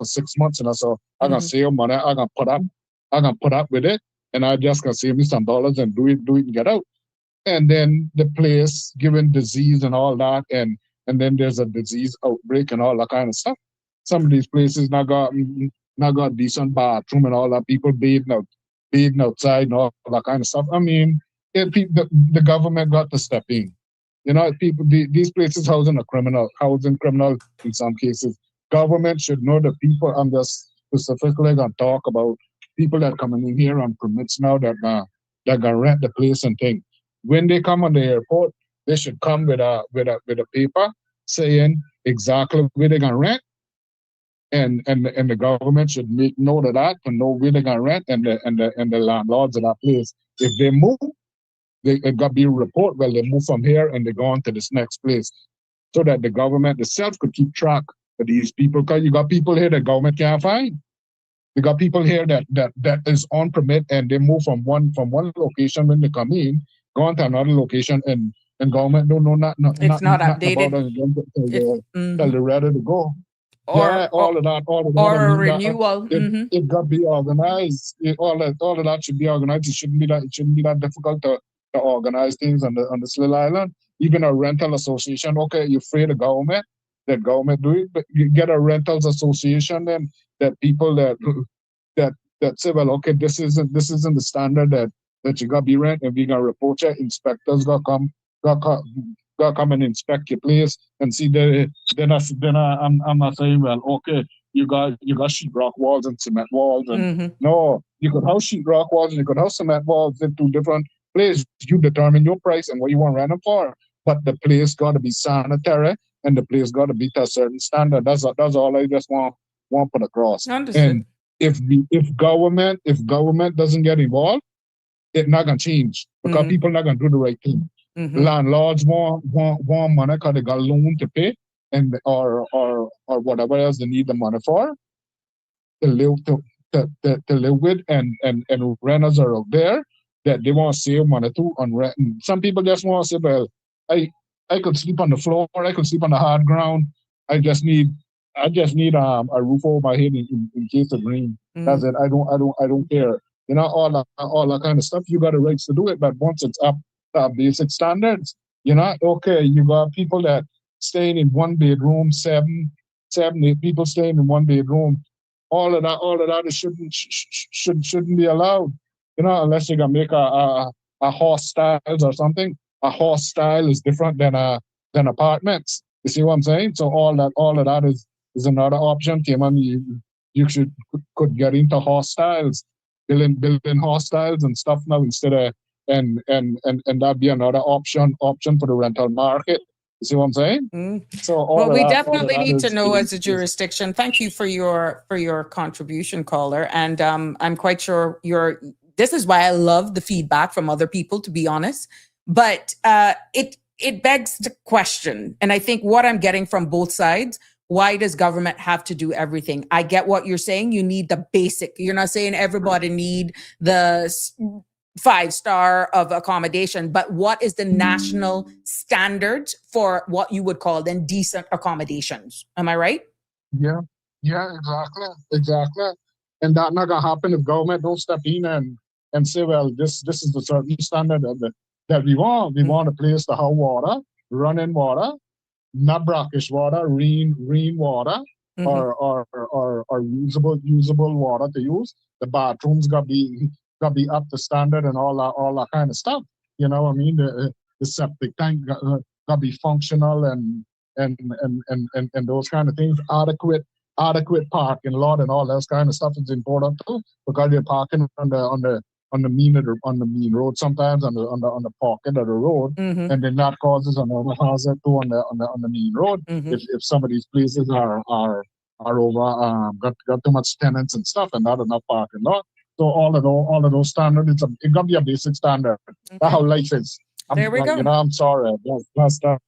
S8: 6 months, so I'm gonna save money. I'm gonna put up with it, and I just gonna save me some dollars and do it and get out. And then the place given disease and all that, and then there's a disease outbreak and all that kind of stuff. Some of these places not got decent bathroom and all that. People bathing outside and all that kind of stuff. I mean, the government got to step in. These places housing criminal in some cases. Government should know the people. I'm just specifically gonna talk about people that coming in here on permits now that gonna rent the place and thing. When they come on the airport, they should come with a paper saying exactly where they're gonna rent, and the government should make note of that to know where they're gonna rent, and the landlords of that place. If they move, they got to be a report. Well, they move from here and they go on to this next place, so that the government itself could keep track of these people. Because you got people here that government can't find. You got people here that is on permit and they move from one location when they come in, go on to another location, and government don't know not
S4: updated.
S8: About it until they're ready to go. All of that.
S4: Or a renewal.
S8: It got to be organized. All of that should be organized. It shouldn't be that difficult to organize things on the Little Island. Even a rental association. Okay, you're afraid of government. That government do it, but you get a rentals association then that people that say, well, okay, this isn't the standard that you got to be rent, and we gonna report you. Inspectors got come and inspect your place and see that. I'm not saying, well, okay, you got sheetrock walls and cement walls, and no, you could house sheetrock walls and you could house cement walls in two different places. You determine your price and what you want to rent them for, but the place got to be sanitary and the place got to be to a certain standard. That's all I just want put across.
S4: Understood.
S8: And if government doesn't get involved, it's not gonna change because people not gonna do the right thing. Landlords want money because they got loan to pay and or whatever else they need the money for to live with, and renters are out there that they want to save money too on rent. And some people just want to say, well, I could sleep on the floor, I could sleep on the hard ground. I just need I just need a roof over my head in case of rain. That's it. I don't care. You know, all that kind of stuff. You got the rights to do it, but once it's up basic standards, you know, okay, you got people that staying in one bedroom, seven, 8 people staying in one bedroom. All of that shouldn't be allowed. You know, unless you're gonna make a hostels or something. A hostel is different than apartments. You see what I'm saying? So all of that is another option. Cayman, you could get into hostels, building hostels and stuff now instead of and that'd be another option for the rental market. You see what I'm saying? So
S4: Well, we
S8: all
S4: definitely
S8: of that
S4: need to know as a
S8: is
S4: jurisdiction. Thank you for your contribution, caller, and I'm quite sure you're. This is why I love the feedback from other people, to be honest. But it begs the question, and I think what I'm getting from both sides. Why does government have to do everything? I get what you're saying. You need the basic. You're not saying everybody need the 5-star of accommodation, but what is the national standard for what you would call then decent accommodations? Am I right?
S8: Yeah, yeah, exactly. And that not gonna happen if government don't step in and say, well, this is the certain standard that we want. We want a place to have water, running water, not brackish water, rain water, or usable water to use. The bathrooms gotta be up to standard and all that kind of stuff. You know what I mean? The septic tank gotta be functional and those kind of things. Adequate parking lot and all that kind of stuff is important too, because you're parking on the mean road sometimes on the pocket of the road, and then that causes another hazard too on the main road. If some of these places are over got too much tenants and stuff and not enough parking lot. So all of those standards, it gotta be a basic standard. That's how life is.
S4: There we go.
S8: You know, I'm sorry. That's how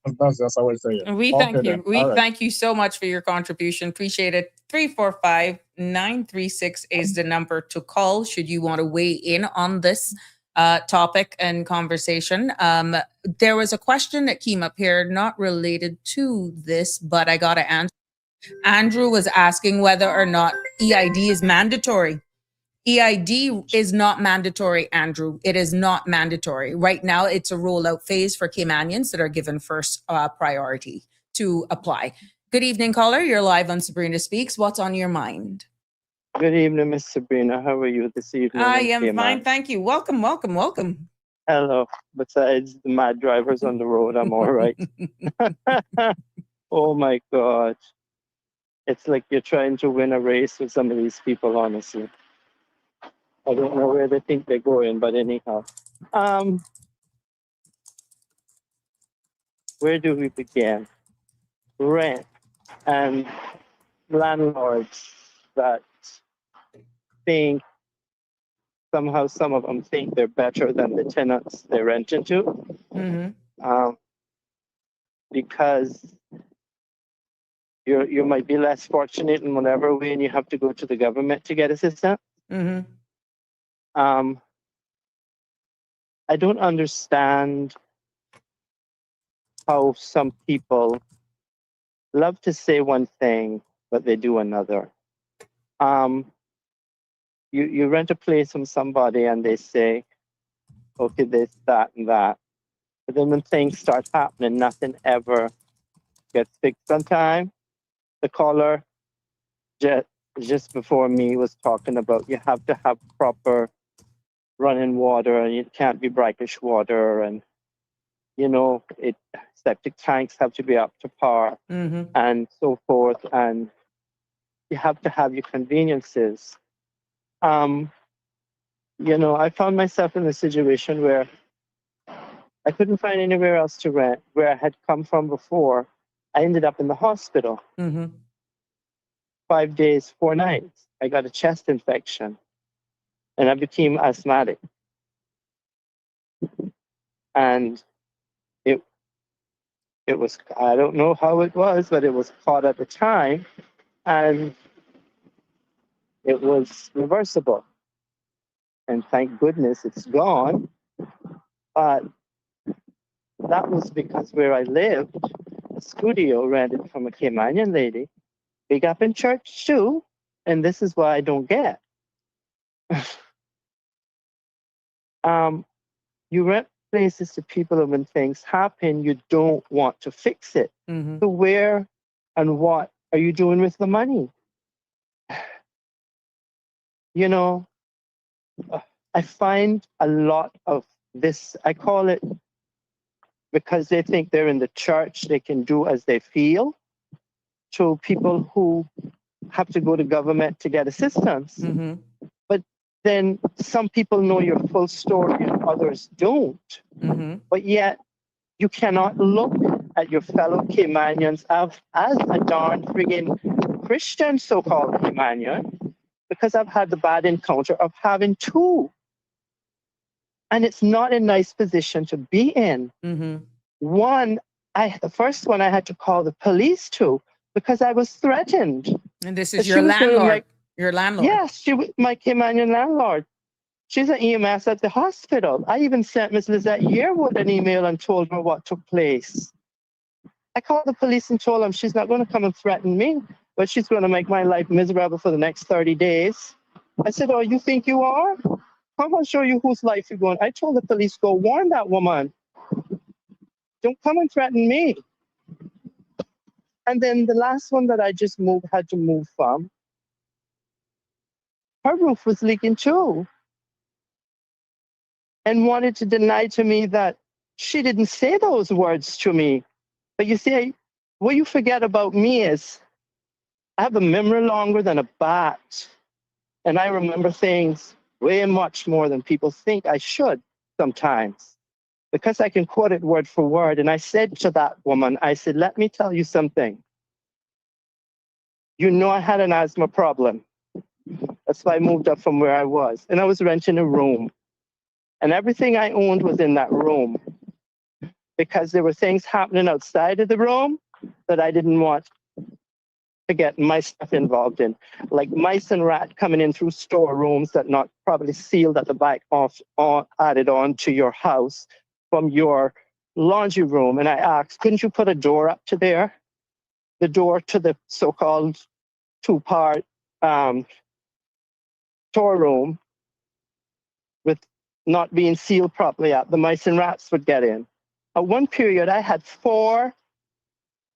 S8: I say it.
S4: We
S8: Okay,
S4: thank you.
S8: then.
S4: We
S8: All right.
S4: thank you so much for your contribution. Appreciate it. 345-936 is the number to call should you want to weigh in on this topic and conversation. There was a question that came up here, not related to this, but I got to answer. Andrew was asking whether or not EID is mandatory. EID is not mandatory, Andrew. It is not mandatory. Right now, it's a rollout phase for Caymanians that are given first priority to apply. Good evening, caller. You're live on Sabrina Speaks. What's on your mind?
S9: Good evening, Miss Sabrina. How are you this evening?
S4: I
S9: in
S4: am
S9: Cayman?
S4: fine, thank you. Welcome, welcome, welcome.
S9: Hello. Besides the mad drivers on the road, I'm all right. Oh my God. It's like you're trying to win a race with some of these people, honestly. I don't know where they think they're going, but anyhow. Where do we begin? Rent and landlords that think somehow some of them think they're better than the tenants they rent into. Because you might be less fortunate in whatever way and you have to go to the government to get assistance. I don't understand how some people love to say one thing, but they do another. You rent a place from somebody and they say, okay, this, that, and that. But then when things start happening, nothing ever gets fixed on time. The caller just before me was talking about you have to have proper running water and it can't be brackish water, and septic tanks have to be up to par and so forth, and you have to have your conveniences. I found myself in a situation where I couldn't find anywhere else to rent where I had come from before. I ended up in the hospital. 5 days, 4 nights. I got a chest infection and I became asthmatic. And it was, I don't know how it was, but it was caught at the time and it was reversible. And thank goodness it's gone. But that was because where I lived, a studio rented from a Caymanian lady, big up in church too, and this is what I don't get. You rent places to people, and when things happen, you don't want to fix it. So where and what are you doing with the money? You know, I find a lot of this, I call it, because they think they're in the church, they can do as they feel, to people who have to go to government to get assistance. But then some people know your full story and others don't. But yet you cannot look at your fellow Caymanians as a darn friggin' Christian so-called Caymanian, because I've had the bad encounter of having two. And it's not a nice position to be in. One, the first one I had to call the police to because I was threatened.
S4: And this is
S9: She
S4: your
S9: was doing
S4: landlord.
S9: like-
S4: Your landlord.
S9: Yes, she was my Caymanian landlord. She's an EMS at the hospital. I even sent Miss Lizette Yearwood an email and told her what took place. I called the police and told them she's not going to come and threaten me, but she's going to make my life miserable for the next 30 days. I said, oh, you think you are? Come on, show you whose life you're going. I told the police, go warn that woman. Don't come and threaten me. And then the last one that I just had to move from, her roof was leaking too. And wanted to deny to me that she didn't say those words to me. But you see, what you forget about me is I have a memory longer than a bat. And I remember things way much more than people think I should sometimes, because I can quote it word for word. And I said to that woman, I said, let me tell you something. You know I had an asthma problem. That's why I moved up from where I was. And I was renting a room. And everything I owned was in that room, because there were things happening outside of the room that I didn't want to get my stuff involved in, like mice and rat coming in through storerooms that not probably sealed at the back added on to your house from your laundry room. And I asked, couldn't you put a door up to there? The door to the so-called two-part storeroom with not being sealed properly up. The mice and rats would get in. At one period, I had 4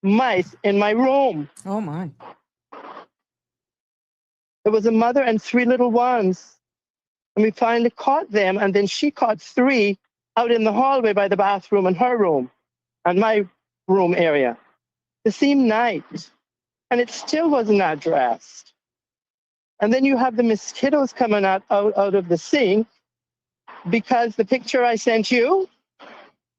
S9: mice in my room.
S4: Oh my.
S9: There was a mother and 3 little ones. And we finally caught them. And then she caught 3 out in the hallway by the bathroom and her room and my room area the same night. And it still wasn't addressed. And then you have the mosquitoes coming out of the sink, because the picture I sent you,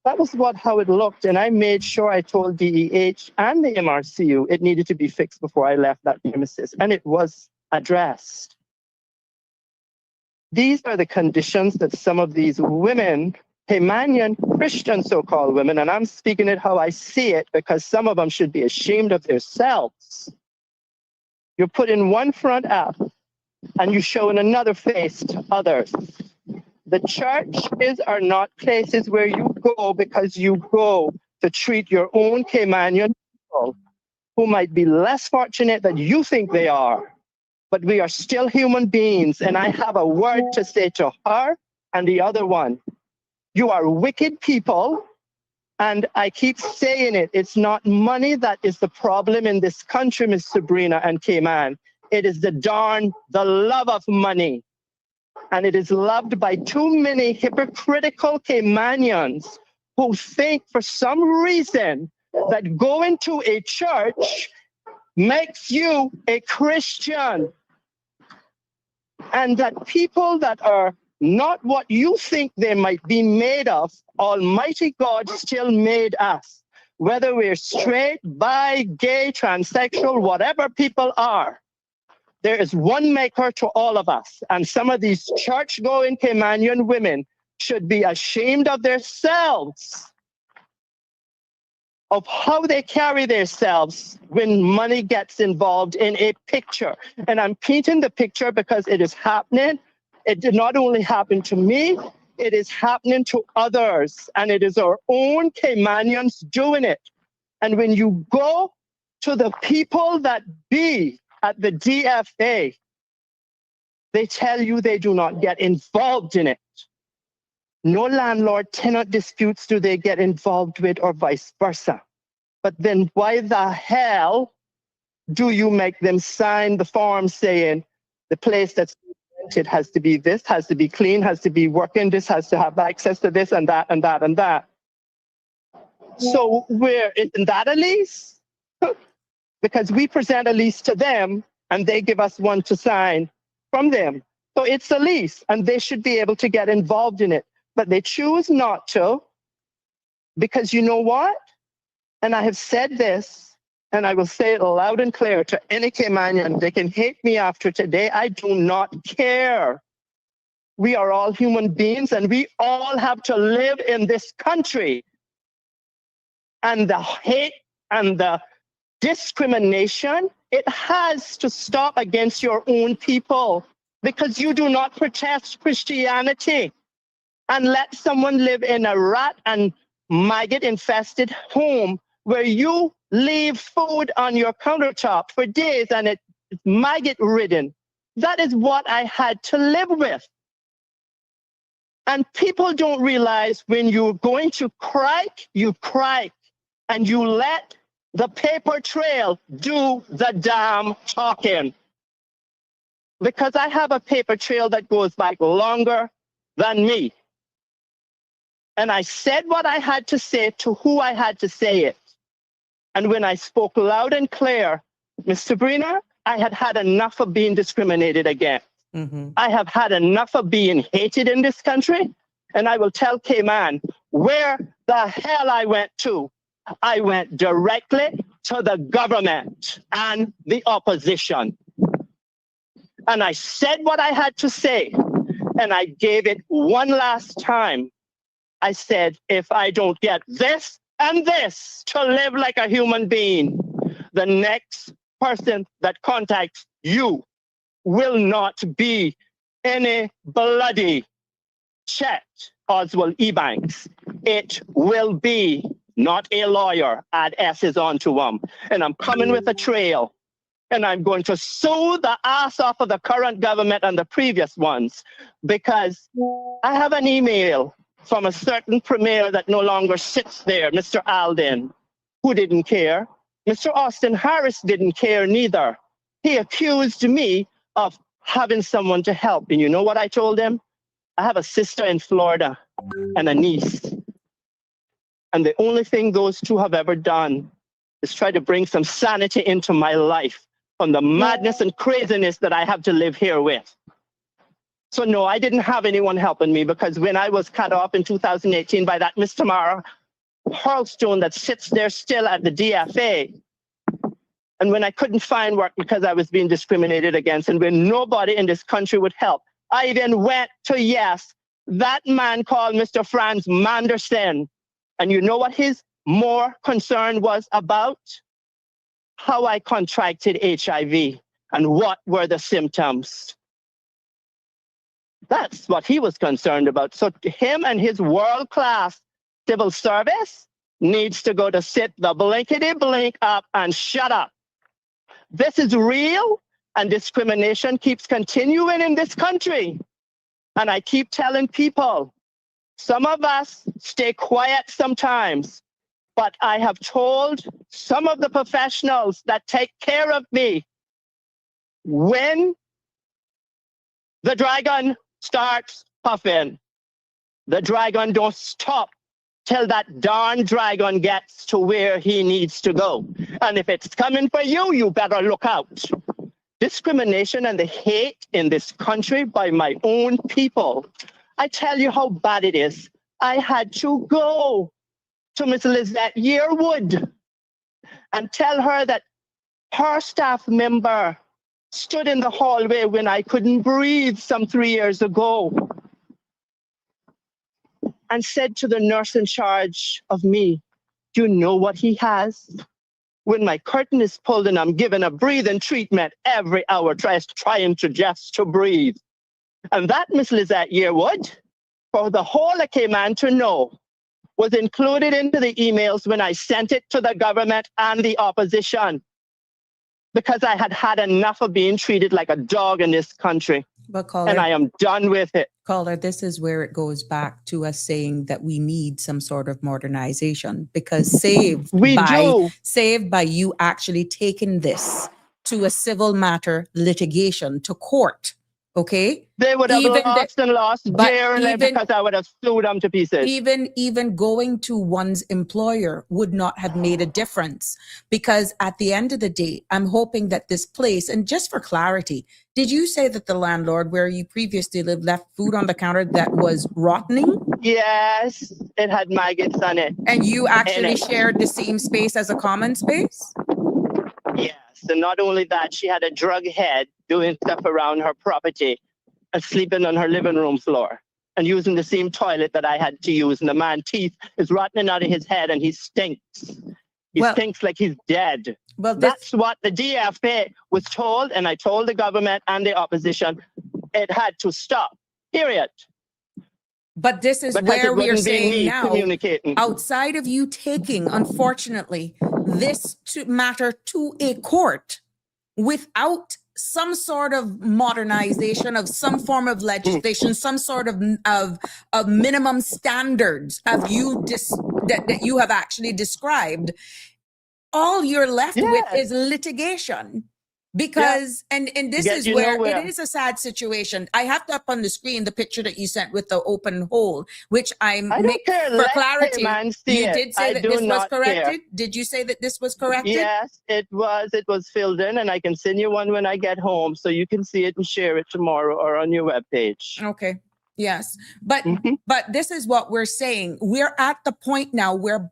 S9: that was how it looked. And I made sure I told DEH and the MRCU it needed to be fixed before I left that premises. And it was addressed. These are the conditions that some of these women, Caymanian Christian so-called women, and I'm speaking it how I see it, because some of them should be ashamed of themselves. You're putting one front up and you're showing another face to others. The churches are not places where you go because you go to treat your own Caymanian people who might be less fortunate than you think they are. But we are still human beings. And I have a word to say to her and the other one. You are wicked people. And I keep saying it. It's not money that is the problem in this country, Miss Sabrina and Cayman. It is the love of money. And it is loved by too many hypocritical Caymanians who think for some reason that going to a church makes you a Christian. And that people that are not what you think they might be made of, Almighty God still made us. Whether we're straight, bi, gay, transsexual, whatever people are. There is one maker to all of us. And some of these church-going Caymanian women should be ashamed of themselves, of how they carry themselves when money gets involved in a picture. And I'm painting the picture because it is happening. It did not only happen to me, it is happening to others. And it is our own Caymanians doing it. And when you go to the people that be at the DFA, they tell you they do not get involved in it. No landlord-tenant disputes do they get involved with or vice versa. But then why the hell do you make them sign the form saying the place that's rented has to be this, has to be clean, has to be working, this has to have access to this and that and that and that. So isn't that a lease? Because we present a lease to them and they give us one to sign from them. So it's a lease and they should be able to get involved in it. But they choose not to, because you know what? And I have said this, and I will say it loud and clear to any Caymanian. They can hate me after today. I do not care. We are all human beings and we all have to live in this country. And the hate and the discrimination, it has to stop against your own people, because you do not protest Christianity and let someone live in a rat and maggot infested home where you leave food on your countertop for days and it's maggot ridden. That is what I had to live with. And people don't realize when you're going to crike, you crike, and you let the paper trail do the damn talking. Because I have a paper trail that goes back longer than me. And I said what I had to say to who I had to say it. And when I spoke loud and clear, Miss Sabrina, I had had enough of being discriminated against. I have had enough of being hated in this country. And I will tell Cayman where the hell I went to. I went directly to the government and the opposition. And I said what I had to say. And I gave it one last time. I said, if I don't get this and this to live like a human being, the next person that contacts you will not be any bloody Chet Oswald Ebanks. It will be not a lawyer. Add S's onto them. And I'm coming with a trail. And I'm going to sue the ass off of the current government and the previous ones, because I have an email from a certain premier that no longer sits there, Mr. Alden, who didn't care. Mr. Austin Harris didn't care neither. He accused me of having someone to help. And you know what I told him? I have a sister in Florida and a niece. And the only thing those two have ever done is try to bring some sanity into my life from the madness and craziness that I have to live here with. So no, I didn't have anyone helping me, because when I was cut off in 2018 by that Miss Tamara Hurlstone that sits there still at the DFA, and when I couldn't find work because I was being discriminated against, and when nobody in this country would help, I then went to, yes, that man called Mr. Franz Manderson. And you know what his more concern was about? How I contracted HIV and what were the symptoms. That's what he was concerned about. So him and his world-class civil service needs to go to sit the blinkety blink up and shut up. This is real, and discrimination keeps continuing in this country. And I keep telling people, some of us stay quiet sometimes, but I have told some of the professionals that take care of me, when the dragon starts puffing, the dragon don't stop till that darn dragon gets to where he needs to go. And if it's coming for you, you better look out. Discrimination and the hate in this country by my own people. I tell you how bad it is. I had to go to Miss Lizette Yearwood and tell her that her staff member stood in the hallway when I couldn't breathe some 3 years ago and said to the nurse in charge of me, do you know what he has? When my curtain is pulled and I'm given a breathing treatment every hour, trying to just to breathe. And that, Miss Lizette Yearwood, for the whole of Cayman to know, was included into the emails when I sent it to the government and the opposition. because I had had enough of being treated like a dog in this country.
S4: But caller,
S9: and I am done with it.
S4: Caller, this is where it goes back to us saying that we need some sort of modernization, because saved by you actually taking this to a civil matter litigation to court. Okay,
S9: they would have lost dearly because I would have sued them to pieces.
S4: Even going to one's employer would not have made a difference, because at the end of the day, I'm hoping that this place, and just for clarity, did you say that the landlord where you previously lived left food on the counter that was rotting?
S9: Yes, it had maggots on it.
S4: And you actually shared the same space as a common space?
S9: Yes, and not only that, she had a drug head doing stuff around her property and sleeping on her living room floor and using the same toilet that I had to use. And the man's teeth is rotting out of his head and he stinks. He stinks like he's dead. Well, that's what the DFA was told, and I told the government and the opposition it had to stop, period.
S4: But this is where we are saying now, outside of you taking, unfortunately, this matter to a court without some sort of modernization of some form of legislation, some sort of minimum standards of that you have actually described, all you're left with is litigation. Because and this is where it is a sad situation. I have to up on the screen the picture that you sent with the open hole, which I don't care. For clarity. You did say that this was corrected. Did you say that this was corrected?
S9: Yes, it was. It was filled in, and I can send you one when I get home, so you can see it and share it tomorrow or on your webpage.
S4: Okay. Yes, but this is what we're saying. We're at the point now where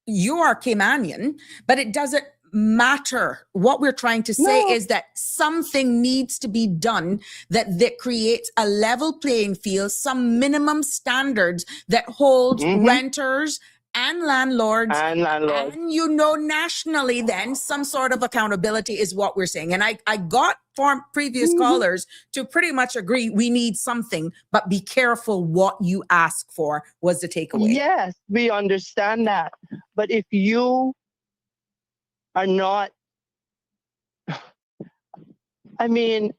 S4: you are Caymanian, but it doesn't matter. What we're trying to say is that something needs to be done that creates a level playing field, some minimum standards that hold renters and landlords, and nationally then some sort of accountability is what we're saying. And I got from previous callers to pretty much agree we need something, but be careful what you ask for was the takeaway.
S9: Yes, we understand that. But if you are not, I mean,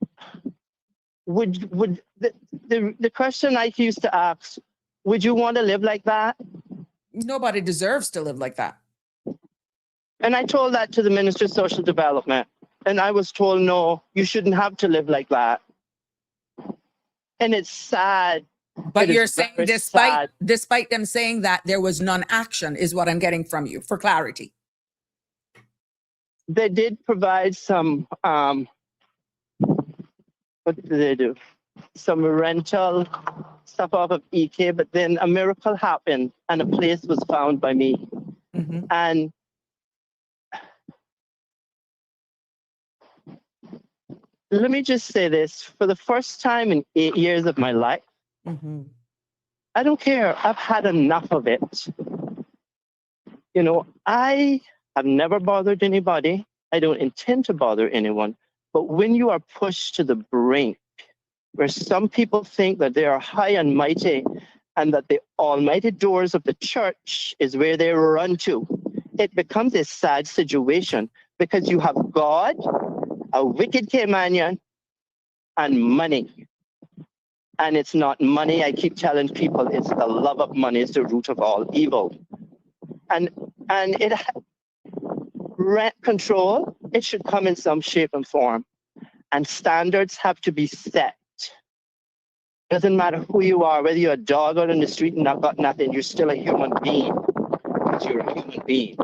S9: would the question I used to ask, would you want to live like that?
S4: Nobody deserves to live like that.
S9: And I told that to the Minister of Social Development, and I was told, no, you shouldn't have to live like that. And it's sad.
S4: But you're saying despite them saying that, there was non-action is what I'm getting from you, for clarity.
S9: They did provide some, what did they do? Some rental stuff off of EK, but then a miracle happened and a place was found by me. And let me just say this, for the first time in 8 years of my life, I don't care. I've had enough of it. You know, I have never bothered anybody. I don't intend to bother anyone. But when you are pushed to the brink, where some people think that they are high and mighty and that the almighty doors of the church is where they run to, it becomes a sad situation because you have God, a wicked Caymanian, and money. And it's not money. I keep telling people it's the love of money is the root of all evil. And it rent control, it should come in some shape and form. And standards have to be set. Doesn't matter who you are, whether you're a dog out in the street and not got nothing, you're still a human being. Because you're a human being.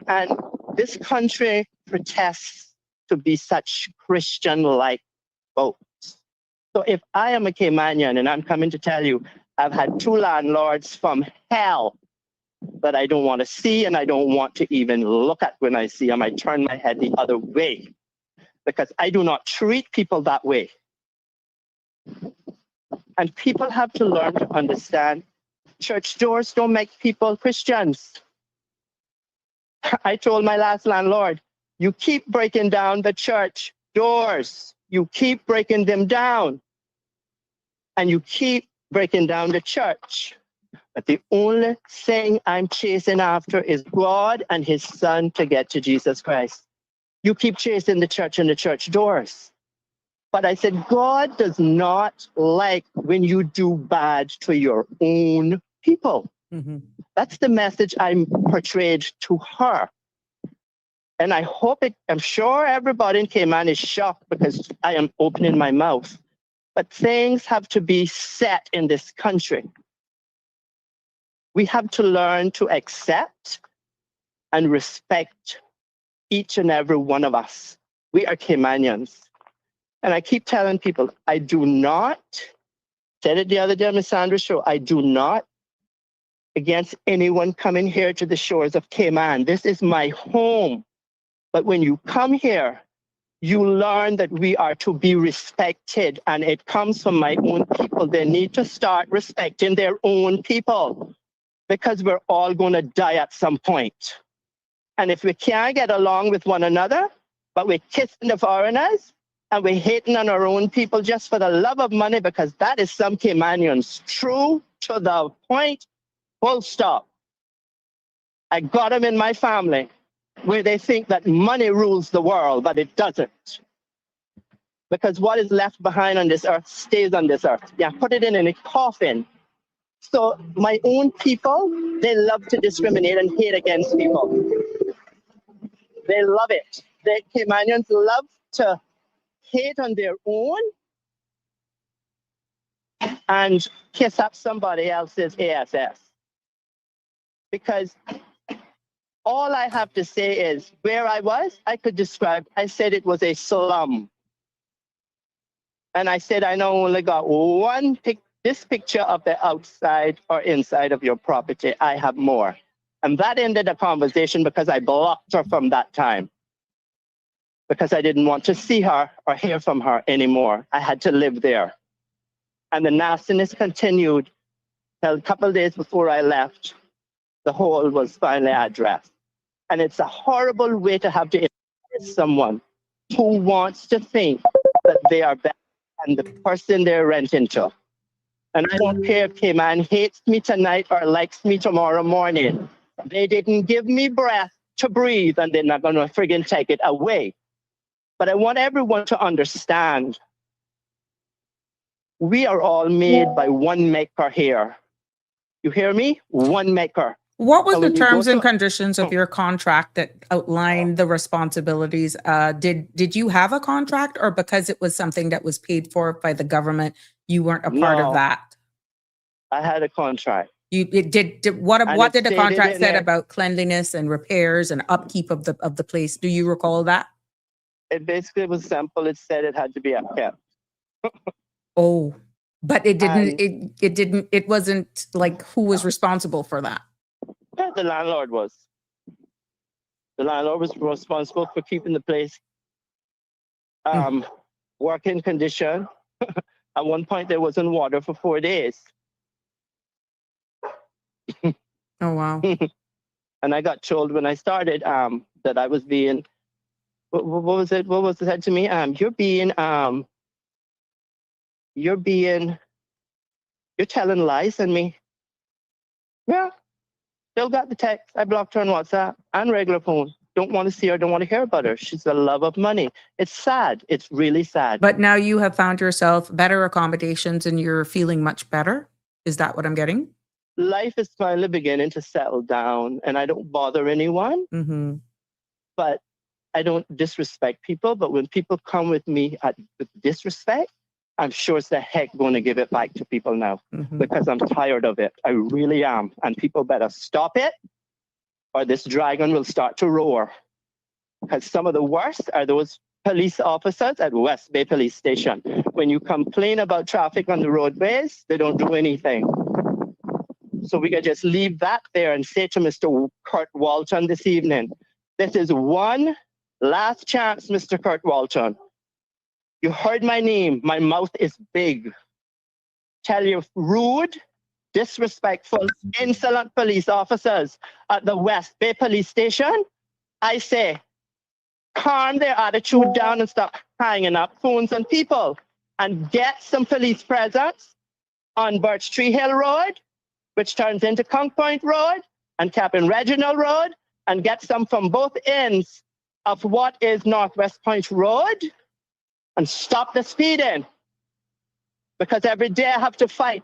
S9: And this country protests to be such Christian-like folks. So if I am a Caymanian and I'm coming to tell you, I've had 2 landlords from hell that I don't want to see and I don't want to even look at when I see them. I turn my head the other way because I do not treat people that way. And people have to learn to understand church doors don't make people Christians. I told my last landlord, you keep breaking down the church doors. You keep breaking them down. And you keep breaking down the church. But the only thing I'm chasing after is God and his son to get to Jesus Christ. You keep chasing the church and the church doors. But I said, God does not like when you do bad to your own people.
S4: Mm-hmm.
S9: That's the message I portrayed to her. And I'm sure everybody in Cayman is shocked because I am opening my mouth. But things have to be set in this country. We have to learn to accept and respect each and every one of us. We are Caymanians. And I keep telling people, I do not, said it the other day on Miss Sandra's show, I do not against anyone coming here to the shores of Cayman. This is my home. But when you come here, you learn that we are to be respected, and it comes from my own people. They need to start respecting their own people because we're all going to die at some point. And if we can't get along with one another, but we're kissing the foreigners and we're hating on our own people just for the love of money, because that is some Caymanians, true to the point, full stop. I got them in my family where they think that money rules the world, but it doesn't. Because what is left behind on this earth stays on this earth. Yeah, put it in a coffin. So my own people, they love to discriminate and hate against people. They love it. The Caymanians love to hate on their own and kiss up somebody else's ASS. Because all I have to say is where I was, I could describe, I said it was a slum. And I said, I know only got this picture of the outside or inside of your property. I have more. And that ended the conversation because I blocked her from that time. Because I didn't want to see her or hear from her anymore. I had to live there. And the nastiness continued till a couple of days before I left. The whole was finally addressed. And it's a horrible way to have to embrace someone who wants to think that they are better than the person they're renting to. And I don't care if Cayman hates me tonight or likes me tomorrow morning. They didn't give me breath to breathe, and they're not going to friggin' take it away. But I want everyone to understand we are all made by one maker here. You hear me? One maker.
S4: What was
S9: And
S4: the
S9: when you go
S4: terms and
S9: to-
S4: conditions of your contract that outlined the responsibilities? Did you have a contract, or because it was something that was paid for by the government, you weren't a part
S9: No.
S4: of that?
S9: I had a contract.
S4: What
S9: And
S4: did the
S9: it
S4: contract
S9: stated in
S4: said
S9: there-
S4: about cleanliness and repairs and upkeep of the place? Do you recall that?
S9: It basically was simple. It said it had to be kept.
S4: Oh, but it didn't.
S9: And-
S4: It wasn't like who was responsible for that.
S9: Yeah, the landlord was. The landlord was responsible for keeping the place working condition. At one point, there wasn't water for 4 days.
S4: Oh wow.
S9: And I got told when I started that I was being, what was it? What was it said to me? You're telling lies on me. Yeah, still got the text. I blocked her on WhatsApp and regular phone. Don't want to see her, don't want to hear about her. She's the love of money. It's sad. It's really sad.
S4: But now you have found yourself better accommodations and you're feeling much better. Is that what I'm getting?
S9: Life is finally beginning to settle down, and I don't bother anyone,
S4: Mm-hmm.
S9: but I don't disrespect people. But when people come with me with disrespect, I'm sure it's the heck going to give it back to people now
S4: Mm-hmm.
S9: because I'm tired of it. I really am. And people better stop it or this dragon will start to roar. Because some of the worst are those police officers at West Bay Police Station. When you complain about traffic on the roadways, they don't do anything. So we can just leave that there and say to Mr. Kurt Walton this evening, this is one last chance, Mr. Kurt Walton. You heard my name. My mouth is big. Tell you rude, disrespectful, insolent police officers at the West Bay Police Station, I say, calm their attitude down and stop hanging up phones on people and get some police presence on Birch Tree Hill Road, which turns into Conch Point Road and Captain Reginald Road, and get some from both ends of what is Northwest Point Road and stop the speeding. Because every day I have to fight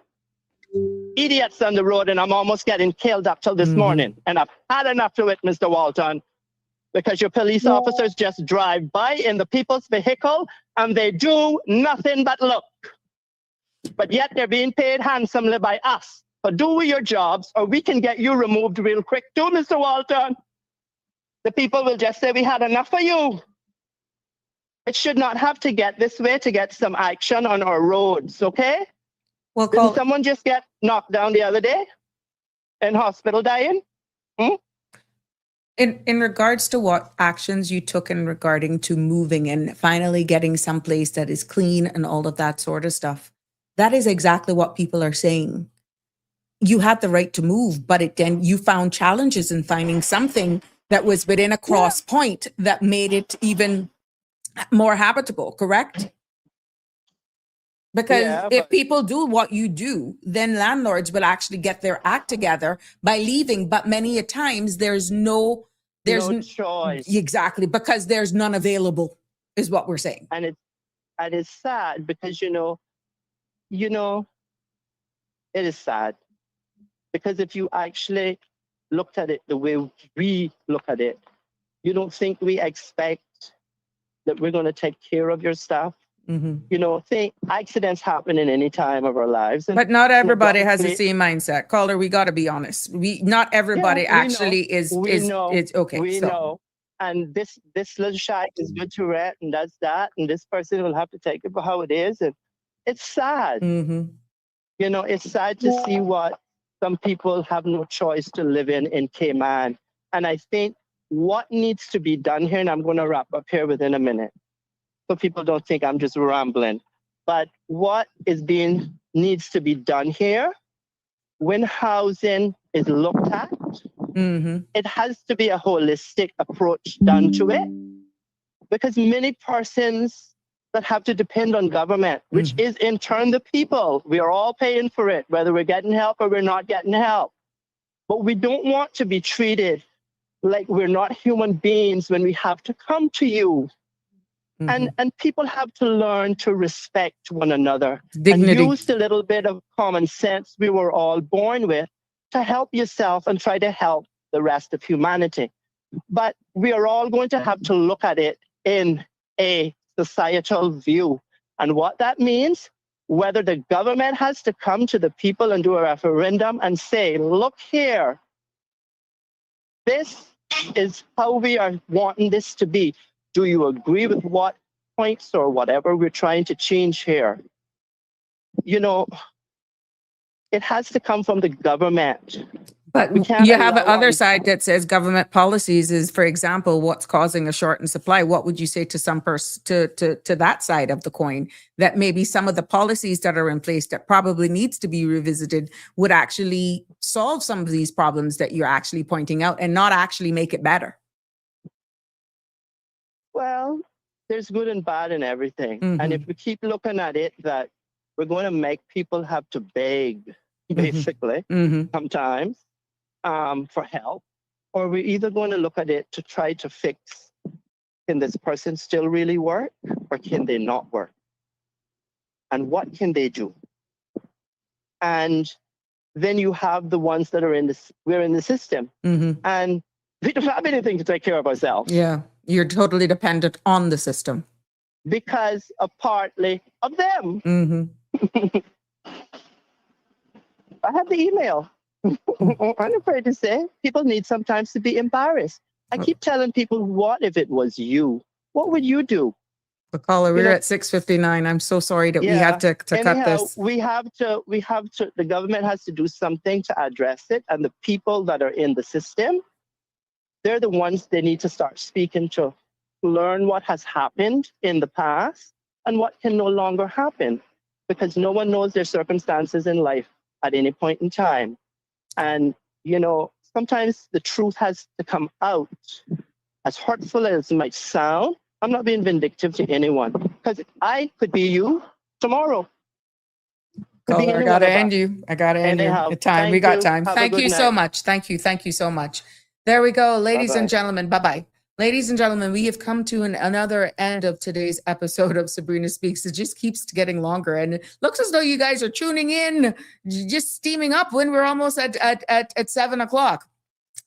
S9: idiots on the road and I'm almost getting killed up till this morning. And I've had enough of it, Mr. Walton, because your police officers just drive by in the people's vehicle and they do nothing but look. But yet they're being paid handsomely by us. So do your jobs or we can get you removed real quick too, Mr. Walton. The people will just say, we had enough of you. It should not have to get this way to get some action on our roads, okay?
S4: Well,
S9: Didn't someone just get knocked down the other day in hospital dying?
S4: in regards to what actions you took in regarding to moving and finally getting someplace that is clean and all of that sort of stuff, that is exactly what people are saying. You had the right to move, but then you found challenges in finding something that was within a cross point that made it even more habitable, correct? Because if people do what you do, then landlords will actually get their act together by leaving. But many a times there's no
S9: choice.
S4: Exactly, because there's none available, is what we're saying.
S9: And it's sad because you know, it is sad. Because if you actually looked at it the way we look at it, you don't think we expect that we're going to take care of your stuff. You know, accidents happen in any time of our lives.
S4: But not everybody has the same mindset. Caller, we got to be honest. Not everybody is okay.
S9: We know. And this little shack is good to rent and does that. And this person will have to take it for how it is. And it's sad. You know, it's sad to see what some people have no choice to live in Cayman. And I think what needs to be done here, and I'm going to wrap up here within a minute, so people don't think I'm just rambling. But what needs to be done here, when housing is looked at, it has to be a holistic approach done to it. Because many persons that have to depend on government, which is in turn the people, we are all paying for it, whether we're getting help or we're not getting help. But we don't want to be treated like we're not human beings when we have to come to you. And people have to learn to respect one another.
S4: Dignity.
S9: And use the little bit of common sense we were all born with to help yourself and try to help the rest of humanity. But we are all going to have to look at it in a societal view. And what that means, whether the government has to come to the people and do a referendum and say, look here, this is how we are wanting this to be. Do you agree with what points or whatever we're trying to change here? You know, it has to come from the government.
S4: But you have the other side that says government policies is, for example, what's causing a short in supply. What would you say to some person to that side of the coin, that maybe some of the policies that are in place that probably needs to be revisited would actually solve some of these problems that you're actually pointing out and not actually make it better?
S9: Well, there's good and bad in everything. And if we keep looking at it, that we're going to make people have to beg, basically, sometimes for help, or we're either going to look at it to try to fix, can this person still really work or can they not work? And what can they do? And then you have the ones that are we're in the system. And we don't have anything to take care of ourselves.
S4: Yeah. You're totally dependent on the system.
S9: Because of partly of them. I have the email. I'm afraid to say, people need sometimes to be embarrassed. I keep telling people, what if it was you? What would you do?
S4: The caller, we're at 6:59. I'm so sorry that we have to cut this.
S9: We have to, the government has to do something to address it. And the people that are in the system, they're the ones they need to start speaking to learn what has happened in the past and what can no longer happen, because no one knows their circumstances in life at any point in time. And, you know, sometimes the truth has to come out. As hurtful as it might sound, I'm not being vindictive to anyone, because I could be you tomorrow.
S4: Caller, I gotta end you. I gotta end you. Time. We got time. Thank you so much. Thank you. Thank you so much. There we go, ladies and gentlemen. Bye-bye. Ladies and gentlemen, we have come to another end of today's episode of Sabrina Speaks. It just keeps getting longer, and it looks as though you guys are tuning in, just steaming up when we're almost at 7 o'clock.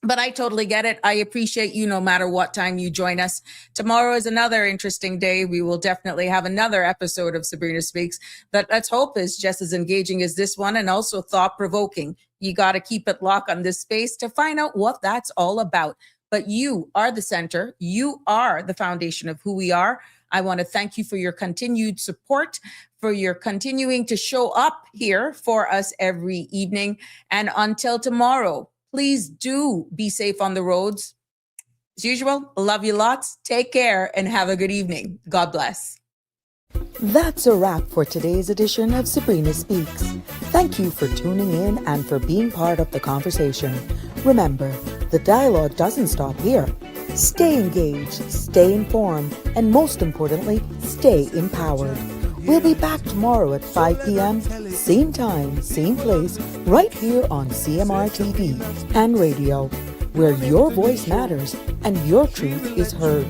S4: But I totally get it. I appreciate you no matter what time you join us. Tomorrow is another interesting day. We will definitely have another episode of Sabrina Speaks that, let's hope, is just as engaging as this one and also thought-provoking. You got to keep it locked on this space to find out what that's all about. But you are the center. You are the foundation of who we are. I want to thank you for your continued support, for your continuing to show up here for us every evening. And until tomorrow, please do be safe on the roads. As usual, love you lots. Take care and have a good evening. God bless.
S2: That's a wrap for today's edition of Sabrina Speaks. Thank you for tuning in and for being part of the conversation. Remember, the dialogue doesn't stop here. Stay engaged, stay informed, and most importantly, stay empowered. We'll be back tomorrow at 5 p.m., same time, same place, right here on CMR TV and radio, where your voice matters and your truth is heard.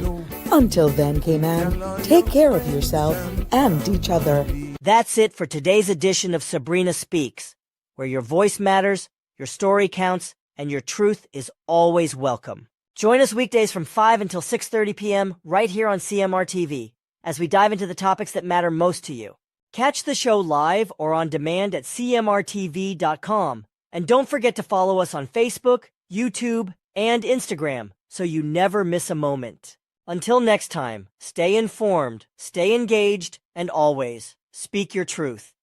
S2: Until then, Cayman, take care of yourself and each other.
S10: That's it for today's edition of Sabrina Speaks, where your voice matters, your story counts, and your truth is always welcome. Join us weekdays from 5 until 6:30 p.m. right here on CMR TV as we dive into the topics that matter most to you. Catch the show live or on demand at cmrtv.com. And don't forget to follow us on Facebook, YouTube, and Instagram so you never miss a moment. Until next time, stay informed, stay engaged, and always speak your truth.